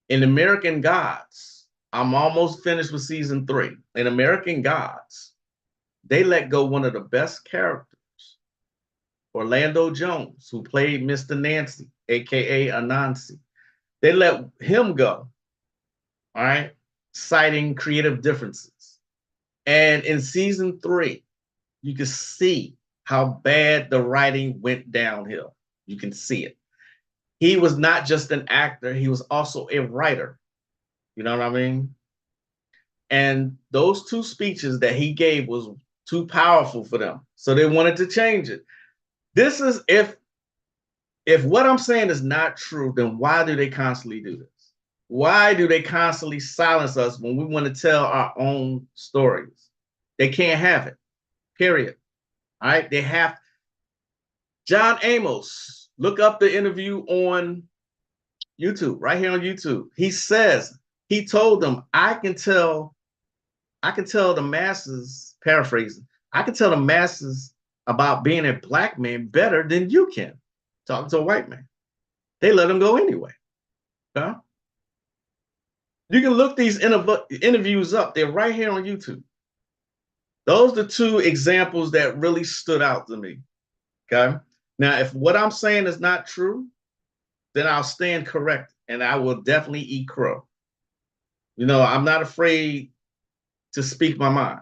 In American Gods, I'm almost finished with season 3. In American Gods, they let go one of the best characters, Orlando Jones, who played Mr. Nancy, aka Anansi. They let him go, all right, citing creative differences. And in season 3, you can see how bad the writing went downhill. You can see it. He was not just an actor, he was also a writer. You know what I mean? And those 2 speeches that he gave was too powerful for them. So they wanted to change it. This is if what I'm saying is not true, then why do they constantly do this? Why do they constantly silence us when we want to tell our own stories? They can't have it. Period. All right. They have John Amos. Look up the interview on YouTube, right here on YouTube. He says, he told them, I can tell the masses, paraphrasing, I can tell the masses about being a black man better than you can. Talking to a white man. They let him go anyway. Huh? You can look these interviews up. They're right here on YouTube. Those are the 2 examples that really stood out to me. Okay. Now, if what I'm saying is not true, then I'll stand correct and I will definitely eat crow. You know, I'm not afraid to speak my mind.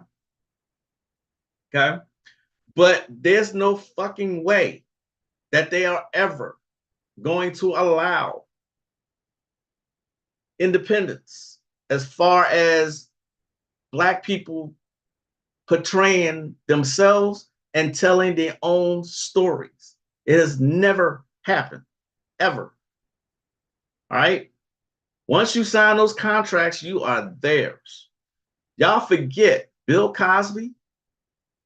Okay. But there's no fucking way that they are ever going to allow independence as far as black people portraying themselves and telling their own stories. It has never happened, ever. All right. Once you sign those contracts, you are theirs. Y'all forget Bill Cosby.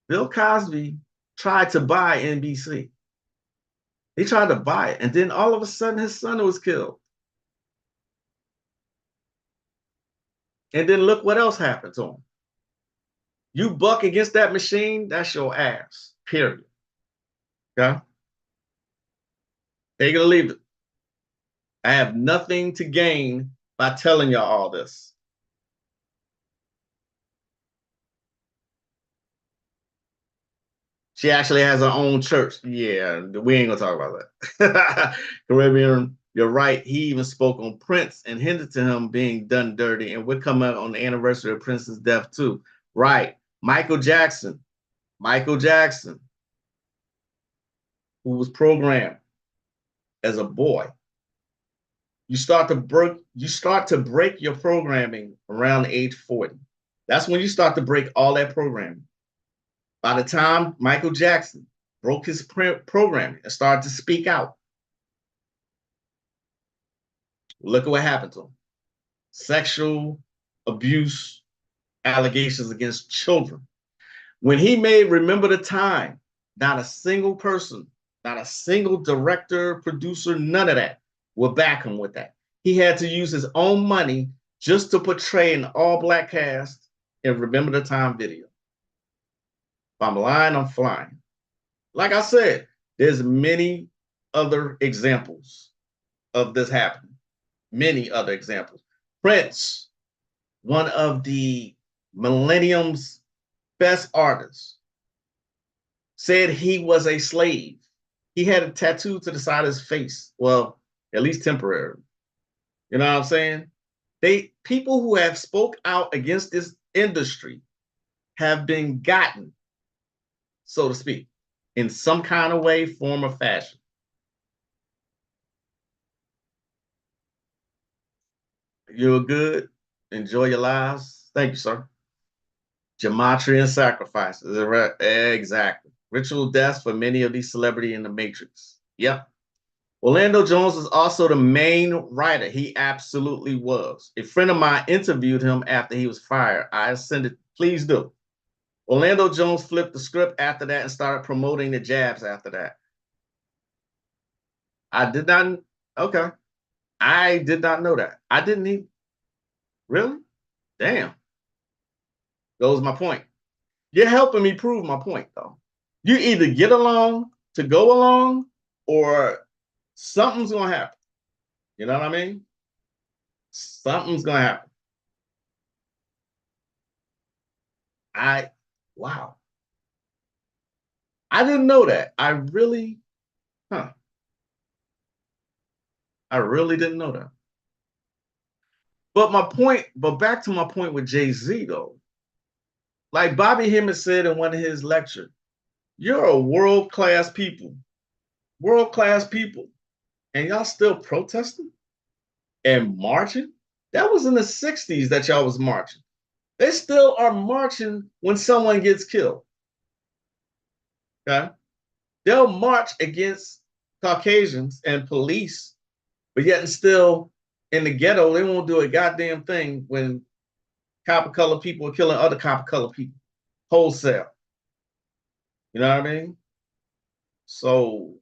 Bill Cosby tried to buy NBC. He tried to buy it. And then all of a sudden his son was killed. And then look what else happened to him. You buck against that machine, that's your ass. Period. Okay? Take it or leave it. I have nothing to gain by telling y'all all this. She actually has her own church. Yeah, we ain't gonna talk about that. Caribbean, you're right. He even spoke on Prince and hinted to him being done dirty. And we're coming up on the anniversary of Prince's death too. Right. Michael Jackson. Michael Jackson, who was programmed as a boy. You start to break your programming around age 40. That's when you start to break all that programming. By the time Michael Jackson broke his programming and started to speak out, look at what happened to him. Sexual abuse allegations against children. When he made Remember the Time, not a single person, not a single director, producer, none of that will back him with that. He had to use his own money just to portray an all black cast in Remember the Time video. If I'm lying, I'm flying. Like I said, there's many other examples of this happening. Many other examples. Prince, one of the millennium's best artists, said he was a slave. He had a tattoo to the side of his face. Well, at least temporary. You know what I'm saying? People who have spoke out against this industry have been gotten, so to speak, in some kind of way, form, or fashion. You're good. Enjoy your lives. Thank you, sir. Gematria and sacrifices. Exactly. Ritual deaths for many of these celebrities in the Matrix. Yep. Orlando Jones is also the main writer. He absolutely was. A friend of mine interviewed him after he was fired. I ascended. Please do. Orlando Jones flipped the script after that and started promoting the jabs after that. I did not. Okay. I did not know that. I didn't even. Really? Damn. Goes my point. You're helping me prove my point, though. You either get along to go along or something's going to happen. You know what I mean? Something's going to happen. Wow. I didn't know that. I really didn't know that. But back to my point with Jay-Z, though. Like Bobby Hemmett said in one of his lectures, you're a world-class people. World-class people. And y'all still protesting and marching? That was in the 60s that y'all was marching. They still are marching when someone gets killed. Okay? They'll march against Caucasians and police, but yet and still in the ghetto, they won't do a goddamn thing when copper colored people are killing other copper colored people wholesale. You know what I mean? So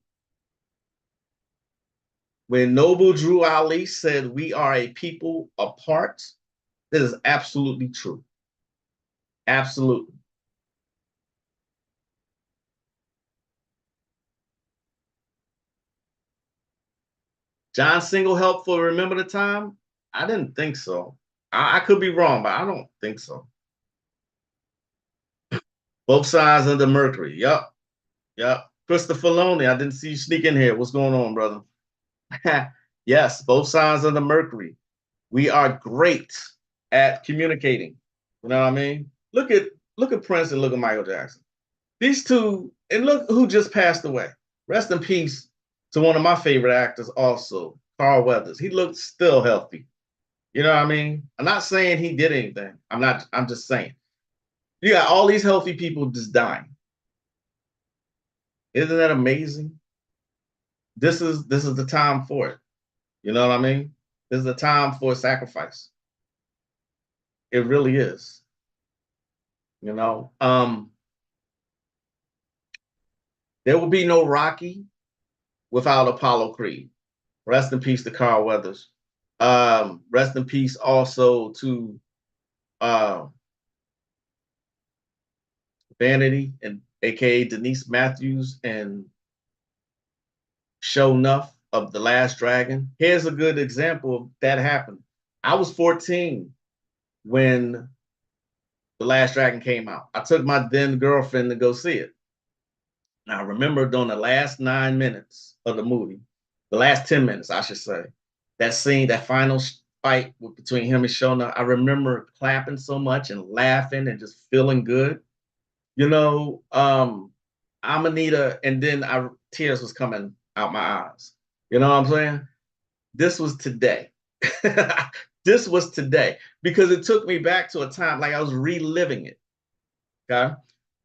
when Noble Drew Ali said we are a people apart, that is absolutely true. Absolutely. John Single helped for Remember the Time? I didn't think so. I could be wrong, but I don't think so. Both sides of the Mercury. Yep. Yep. Christopher Loney, I didn't see you sneak in here. What's going on, brother? Yes, both sides of the Mercury. We are great at communicating. You know what I mean? Look at Prince and look at Michael Jackson. These two, and look who just passed away. Rest in peace to one of my favorite actors, also, Carl Weathers. He looks still healthy. You know what I mean? I'm not saying he did anything. I'm just saying. You got all these healthy people just dying. Isn't that amazing? This is the time for it. You know what I mean? This is the time for sacrifice. It really is. You know, there will be no Rocky without Apollo Creed. Rest in peace to Carl Weathers. Rest in peace also to uh, Vanity and aka Denise Matthews and Show Nuff of The Last Dragon. Here's a good example of that happened. I was 14 when The Last Dragon came out. I took my then girlfriend to go see it. Now, I remember during the last 9 minutes of the movie, the last 10 minutes, I should say, that scene, that final fight between him and Shona, I remember clapping so much and laughing and just feeling good. You know, I'm Anita, and then tears was coming out my eyes. You know what I'm saying? This was today. This was today because it took me back to a time like I was reliving it. Okay.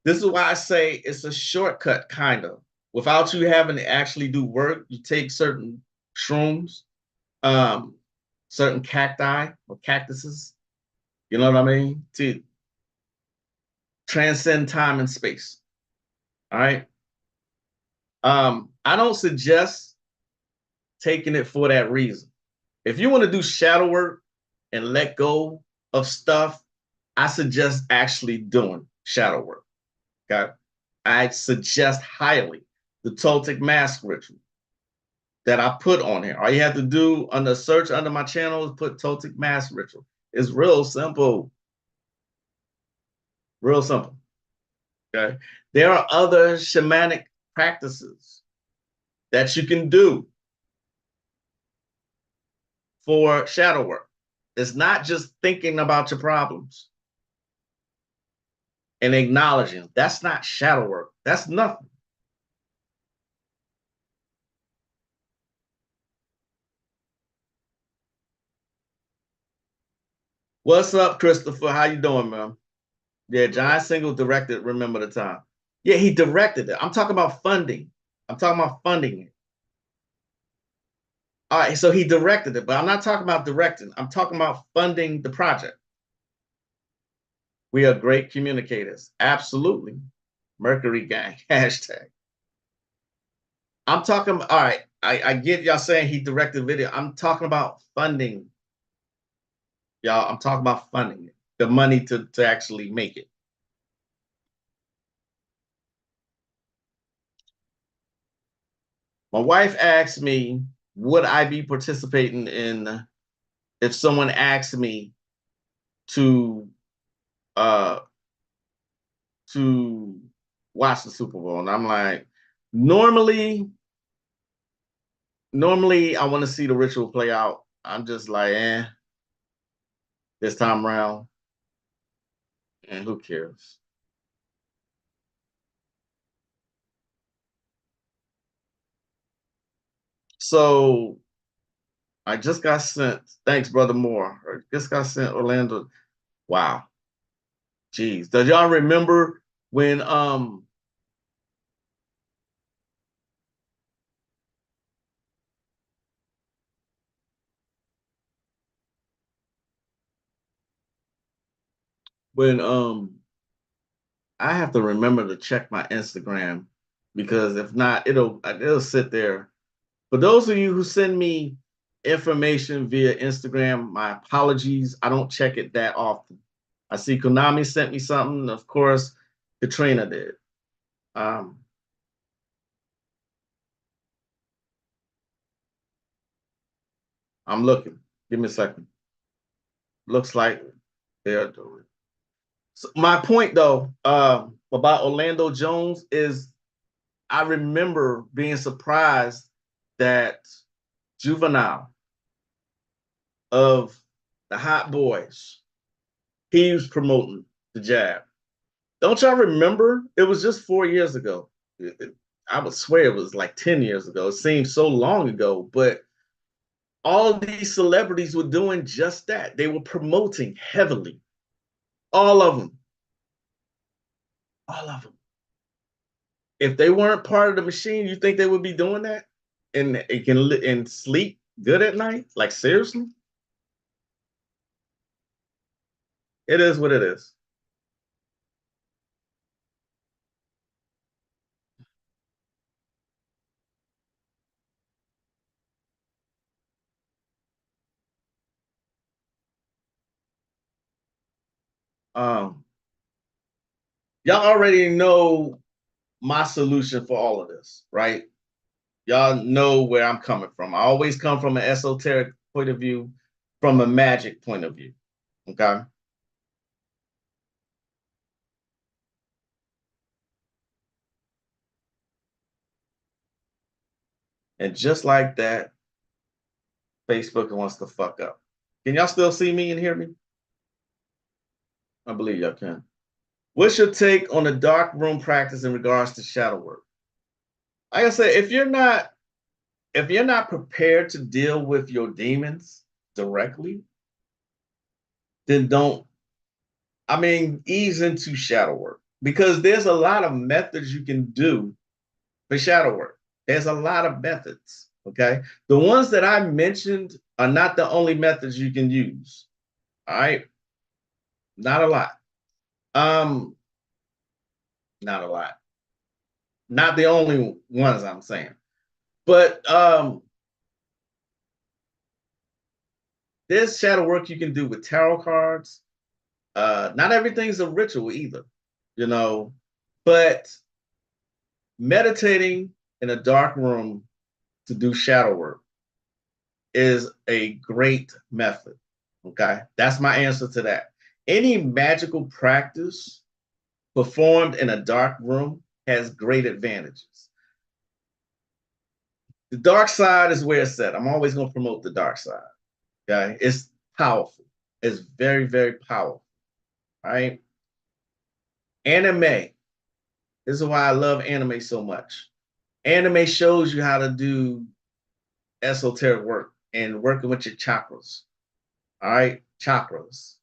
This is why I say it's a shortcut, kind of. Without you having to actually do work, you take certain shrooms, um, certain cacti or cactuses, you know what I mean, to transcend time and space. All right. I don't suggest taking it for that reason. If you want to do shadow work and let go of stuff, I suggest actually doing shadow work. Okay. I suggest highly the Toltec mask ritual that I put on here. All you have to do under search under my channel is put Toltec mask ritual. It's real simple. Real simple. Okay. There are other shamanic practices that you can do for shadow work. It's not just thinking about your problems and acknowledging. That's not shadow work. That's nothing. What's up, Christopher? How you doing, man? Yeah, John Single directed Remember the Time. Yeah, he directed it. I'm talking about funding. I'm talking about funding it. All right, so he directed it, but I'm not talking about directing. I'm talking about funding the project. We are great communicators. Absolutely. Mercury Gang, hashtag. I'm talking, all right, I get y'all saying he directed video. I'm talking about funding, y'all. I'm talking about funding it, the money to actually make it. My wife asked me, would I be participating in if someone asked me to uh to watch the Super Bowl? And I'm like, normally, normally I want to see the ritual play out. I'm just like, this time around, and who cares? So I just got sent, thanks, Brother Moore. I just got sent Orlando. Wow. Jeez. Does y'all remember when when I have to remember to check my Instagram because if not, it'll sit there. For those of you who send me information via Instagram, my apologies. I don't check it that often. I see Konami sent me something. Of course, Katrina did. Um, I'm looking. Give me a second. Looks like they're doing. So my point though, about Orlando Jones is I remember being surprised that Juvenile of the Hot Boys, he was promoting the jab. Don't y'all remember? It was just 4 years ago. I would swear it was like 10 years ago. It seems so long ago, but all these celebrities were doing just that. They were promoting heavily. All of them. All of them. If they weren't part of the machine, you think they would be doing that? And it can and sleep good at night? Like seriously? It is what it is. Um, y'all already know my solution for all of this, right? Y'all know where I'm coming from. I always come from an esoteric point of view, from a magic point of view. Okay. And just like that, Facebook wants to fuck up. Can y'all still see me and hear me? I believe y'all can. What's your take on the dark room practice in regards to shadow work? Like I said, if you're not prepared to deal with your demons directly, then don't, I mean, ease into shadow work because there's a lot of methods you can do for shadow work. There's a lot of methods. Okay. The ones that I mentioned are not the only methods you can use. All right. Not a lot. Um, not a lot. Not the only ones I'm saying. But there's shadow work you can do with tarot cards. Not everything's a ritual either, you know, but meditating in a dark room to do shadow work is a great method. Okay. That's my answer to that. Any magical practice performed in a dark room has great advantages. The dark side is where it's at. I'm always going to promote the dark side. Okay. It's powerful. It's very, very powerful. All right. Anime. This is why I love anime so much. Anime shows you how to do esoteric work and working with your chakras. All right. Chakras.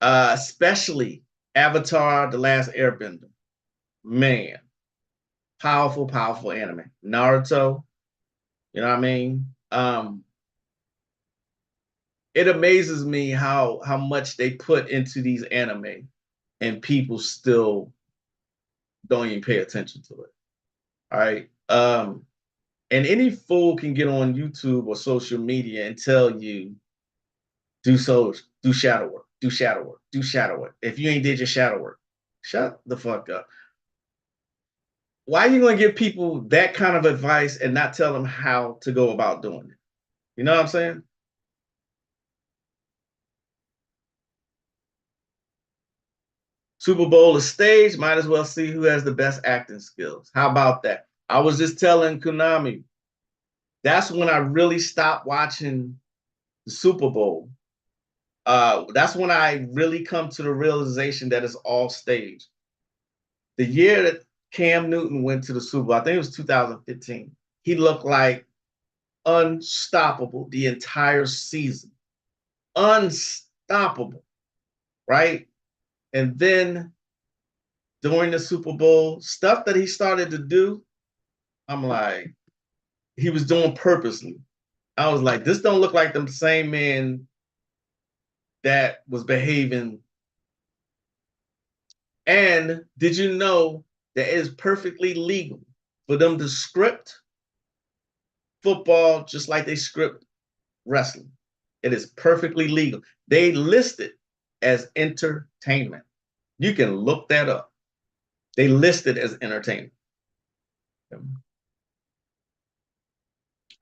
Especially Avatar, The Last Airbender. Man, powerful, powerful anime. Naruto, you know what I mean? It amazes me how much they put into these anime and people still don't even pay attention to it. All right. And any fool can get on YouTube or social media and tell you do shadow work, do shadow work, do shadow work. If you ain't did your shadow work, shut the fuck up. Why are you going to give people that kind of advice and not tell them how to go about doing it? You know what I'm saying? Super Bowl is staged. Might as well see who has the best acting skills. How about that? I was just telling Konami, that's when I really stopped watching the Super Bowl. That's when I really come to the realization that it's all staged. The year that Cam Newton went to the Super Bowl, I think it was 2015, he looked like unstoppable the entire season. Unstoppable, right? And then during the Super Bowl, stuff that he started to do, I'm like, he was doing purposely. I was like, this don't look like the same man that was behaving. And did you know that it is perfectly legal for them to script football just like they script wrestling? It is perfectly legal. They list it as entertainment. You can look that up. They list it as entertainment.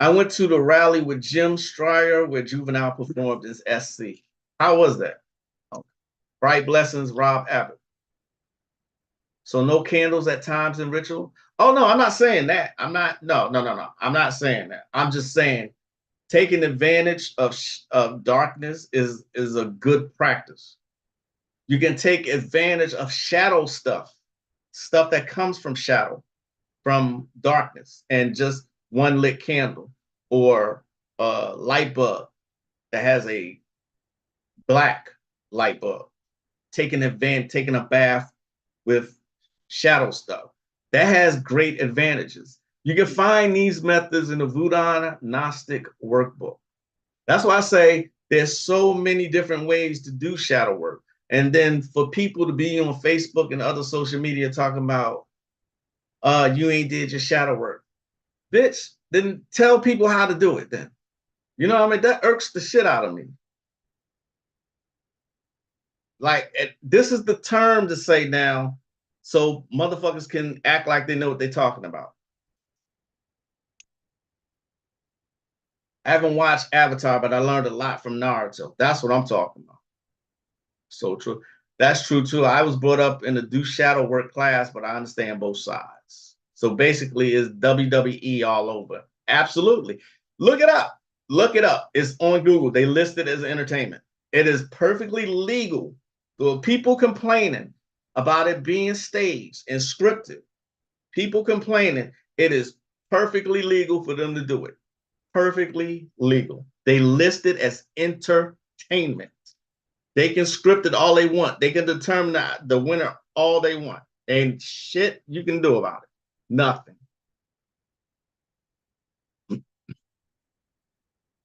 I went to the rally with Jim Stryer where Juvenile performed as SC. How was that? Bright blessings, Rob Abbott. So no candles at times in ritual. Oh no, I'm not saying that. I'm not. No. I'm not saying that. I'm just saying taking advantage of darkness is a good practice. You can take advantage of shadow stuff that comes from shadow, from darkness, and just one lit candle or a light bulb that has a black light bulb. Taking a bath with shadow stuff. That has great advantages. You can find these methods in the Voodoo Gnostic workbook. That's why I say there's so many different ways to do shadow work. And then for people to be on Facebook and other social media talking about, you ain't did your shadow work. Bitch, then tell people how to do it then. You know what I mean? That irks the shit out of me. Like, this is the term to say now, so motherfuckers can act like they know what they're talking about. I haven't watched Avatar, but I learned a lot from Naruto. That's what I'm talking about. So true. That's true too. I was brought up in the do shadow work class, but I understand both sides. So basically, it's WWE all over. Absolutely. Look it up. Look it up. It's on Google. They list it as entertainment. It is perfectly legal. So people complaining about it being staged and scripted, people complaining, it is perfectly legal for them to do it. Perfectly legal. They list it as entertainment. They can script it all they want. They can determine the winner all they want. And shit you can do about it. Nothing.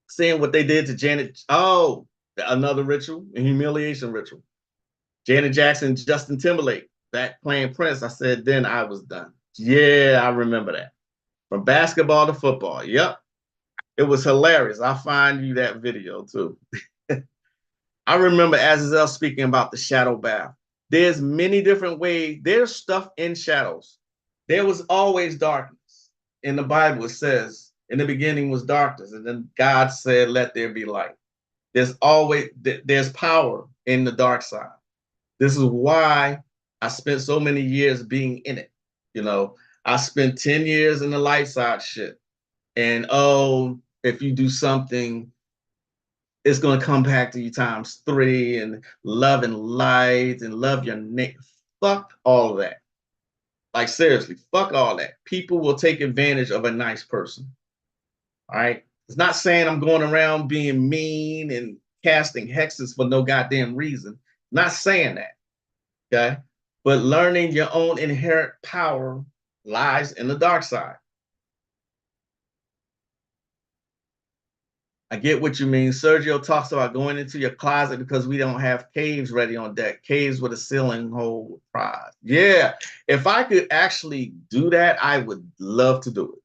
Seeing what they did to Janet. Oh, another ritual, a humiliation ritual. Janet Jackson, Justin Timberlake, back playing Prince. I said, then I was done. Yeah, I remember that. From basketball to football. Yep. It was hilarious. I'll find you that video too. I remember Azazel speaking about the shadow bath. There's many different ways. There's stuff in shadows. There was always darkness. In the Bible, it says, in the beginning was darkness, and then God said, let there be light. There's power in the dark side. This is why I spent so many years being in it. You know, I spent 10 years in the light side shit. And oh, if you do something, it's going to come back to you times three, and love and light and love your neighbor. Fuck all of that. Like, seriously, fuck all that. People will take advantage of a nice person. All right. It's not saying I'm going around being mean and casting hexes for no goddamn reason. Not saying that. Okay. But learning your own inherent power lies in the dark side. I get what you mean. Sergio talks about going into your closet because we don't have caves ready on deck. Caves with a ceiling hole with prize. Yeah. If I could actually do that, I would love to do it.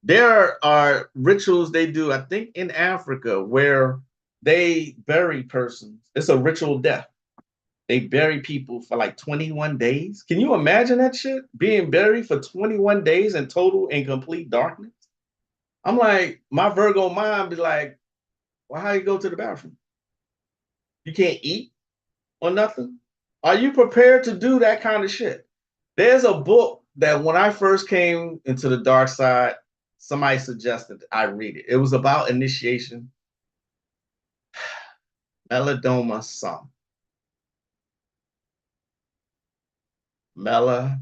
There are rituals they do, I think in Africa, where they bury persons. It's a ritual death. They bury people for like 21 days. Can you imagine that shit? Being buried for 21 days in total and complete darkness? I'm like, my Virgo mind be like, well, how you go to the bathroom? You can't eat or nothing? Are you prepared to do that kind of shit? There's a book that when I first came into the dark side, somebody suggested I read it. It was about initiation. Melanoma some. Mela.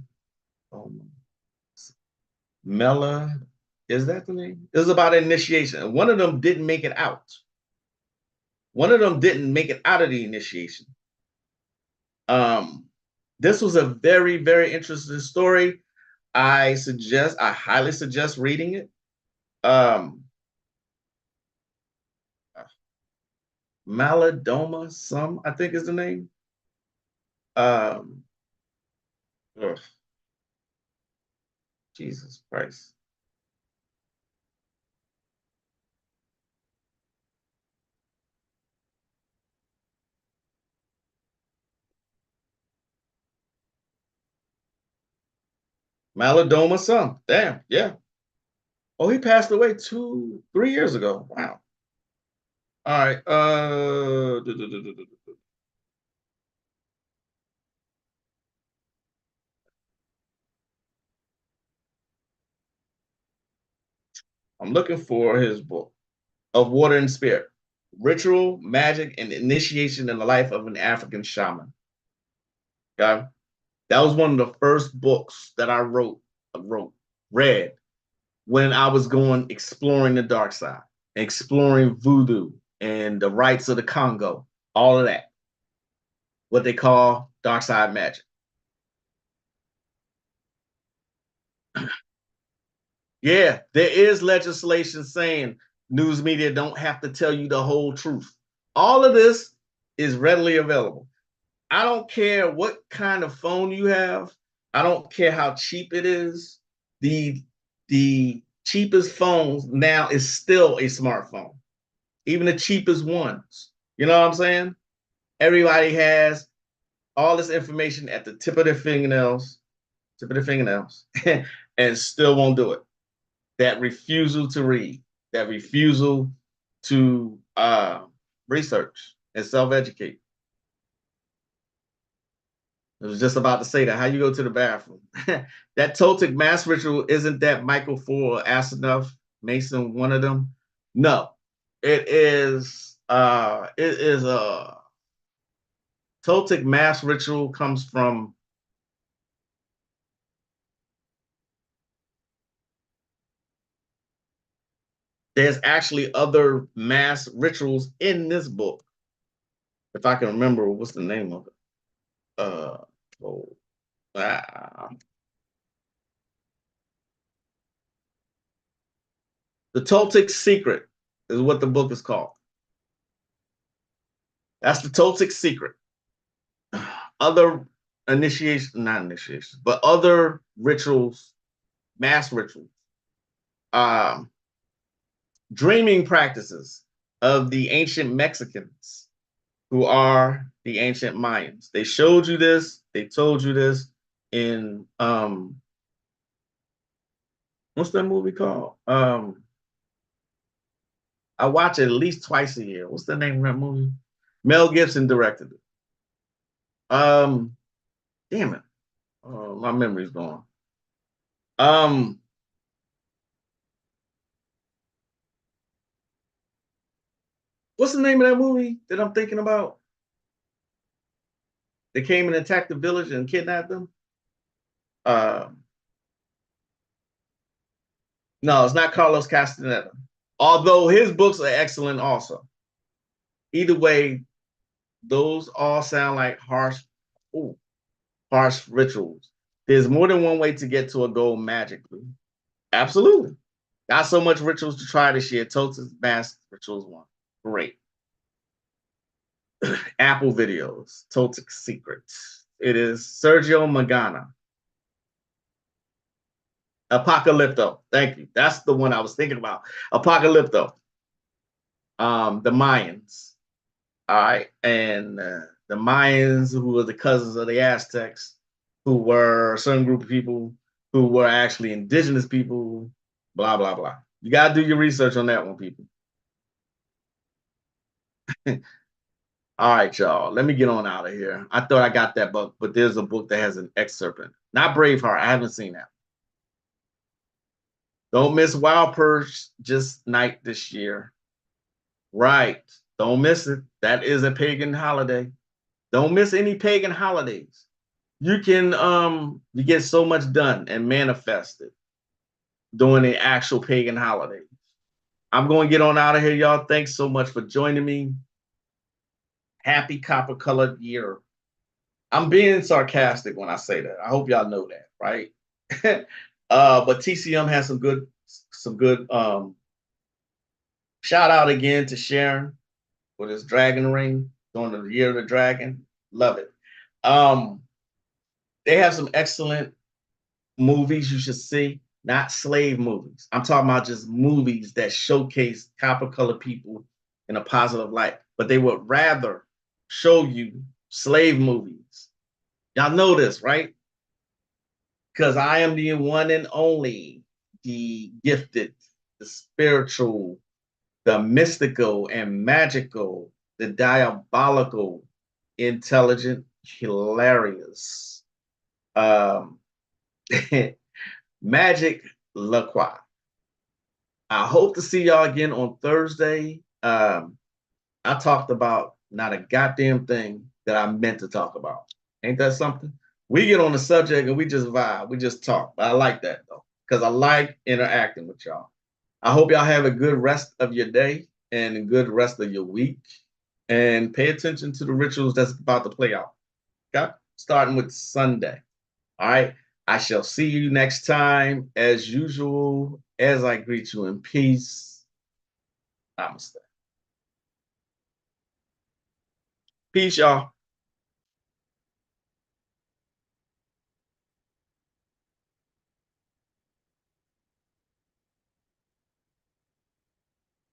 Mela. Is that the name? It was about initiation. One of them didn't make it out. One of them didn't make it out of the initiation. Um, this was a very, very interesting story. I highly suggest reading it. Um, Maladoma, some I think is the name. Um, ugh, Jesus Christ, Maladoma, some. Damn, yeah. Oh, he passed away 3 years ago. Wow. All right. I'm looking for his book of Water and Spirit, Ritual, Magic, and Initiation in the Life of an African Shaman. Okay. That was one of the first books that I read when I was going exploring the dark side, exploring voodoo and the rites of the Congo, all of that, what they call dark side magic. Yeah, there is legislation saying news media don't have to tell you the whole truth. All of this is readily available. I don't care what kind of phone you have. I don't care how cheap it is. The cheapest phones now is still a smartphone. Even the cheapest ones. You know what I'm saying? Everybody has all this information at the tip of their fingernails, and still won't do it. That refusal to read, that refusal to research and self-educate. I was just about to say that. How you go to the bathroom? That Toltec mass ritual, isn't that Michael Four asked enough? Mason, one of them. No, it is a Toltec mass ritual comes from. There's actually other mass rituals in this book. If I can remember, what's the name of it? Uh, oh, ah. The Toltec Secret is what the book is called. That's the Toltec Secret. Other initiation, not initiations, but other rituals, mass rituals, um, dreaming practices of the ancient Mexicans who are the ancient Mayans. They showed you this, they told you this in what's that movie called? I watch it at least twice a year. What's the name of that movie? Mel Gibson directed it. Um, damn it. My memory's gone. Um, what's the name of that movie that I'm thinking about? They came and attacked the village and kidnapped them. Uh, no, it's not Carlos Castaneda. Although his books are excellent also. Either way, those all sound like ooh, harsh rituals. There's more than one way to get to a goal magically. Absolutely. Got so much rituals to try this year. Totes Mass Rituals one. Great. Apple videos. Totec Secrets. It is Sergio Magana. Apocalypto. Thank you. That's the one I was thinking about. Apocalypto. The Mayans. All right. And the Mayans, who were the cousins of the Aztecs, who were a certain group of people who were actually indigenous people, blah, blah, blah. You got to do your research on that one, people. All right, y'all. Let me get on out of here. I thought I got that book, but there's a book that has an excerpt in it. Not Braveheart. I haven't seen that. Don't miss Wild Purge just night this year. Right. Don't miss it. That is a pagan holiday. Don't miss any pagan holidays. You get so much done and manifested during the actual pagan holidays. I'm going to get on out of here, y'all. Thanks so much for joining me. Happy copper colored year. I'm being sarcastic when I say that. I hope y'all know that, right? But TCM has some good shout out again to Sharon with his dragon ring during the year of the dragon. Love it. Um, they have some excellent movies you should see, not slave movies. I'm talking about just movies that showcase copper colored people in a positive light, but they would rather show you slave movies. Y'all know this, right? Because I am the one and only, the gifted, the spiritual, the mystical and magical, the diabolical, intelligent, hilarious. Um, Magick LaCroix. I hope to see y'all again on Thursday. I talked about not a goddamn thing that I meant to talk about. Ain't that something? We get on the subject and we just vibe. We just talk. But I like that though, because I like interacting with y'all. I hope y'all have a good rest of your day and a good rest of your week. And pay attention to the rituals that's about to play out. Okay? Starting with Sunday. All right. I shall see you next time, as usual, as I greet you in peace. Namaste. Peace, y'all.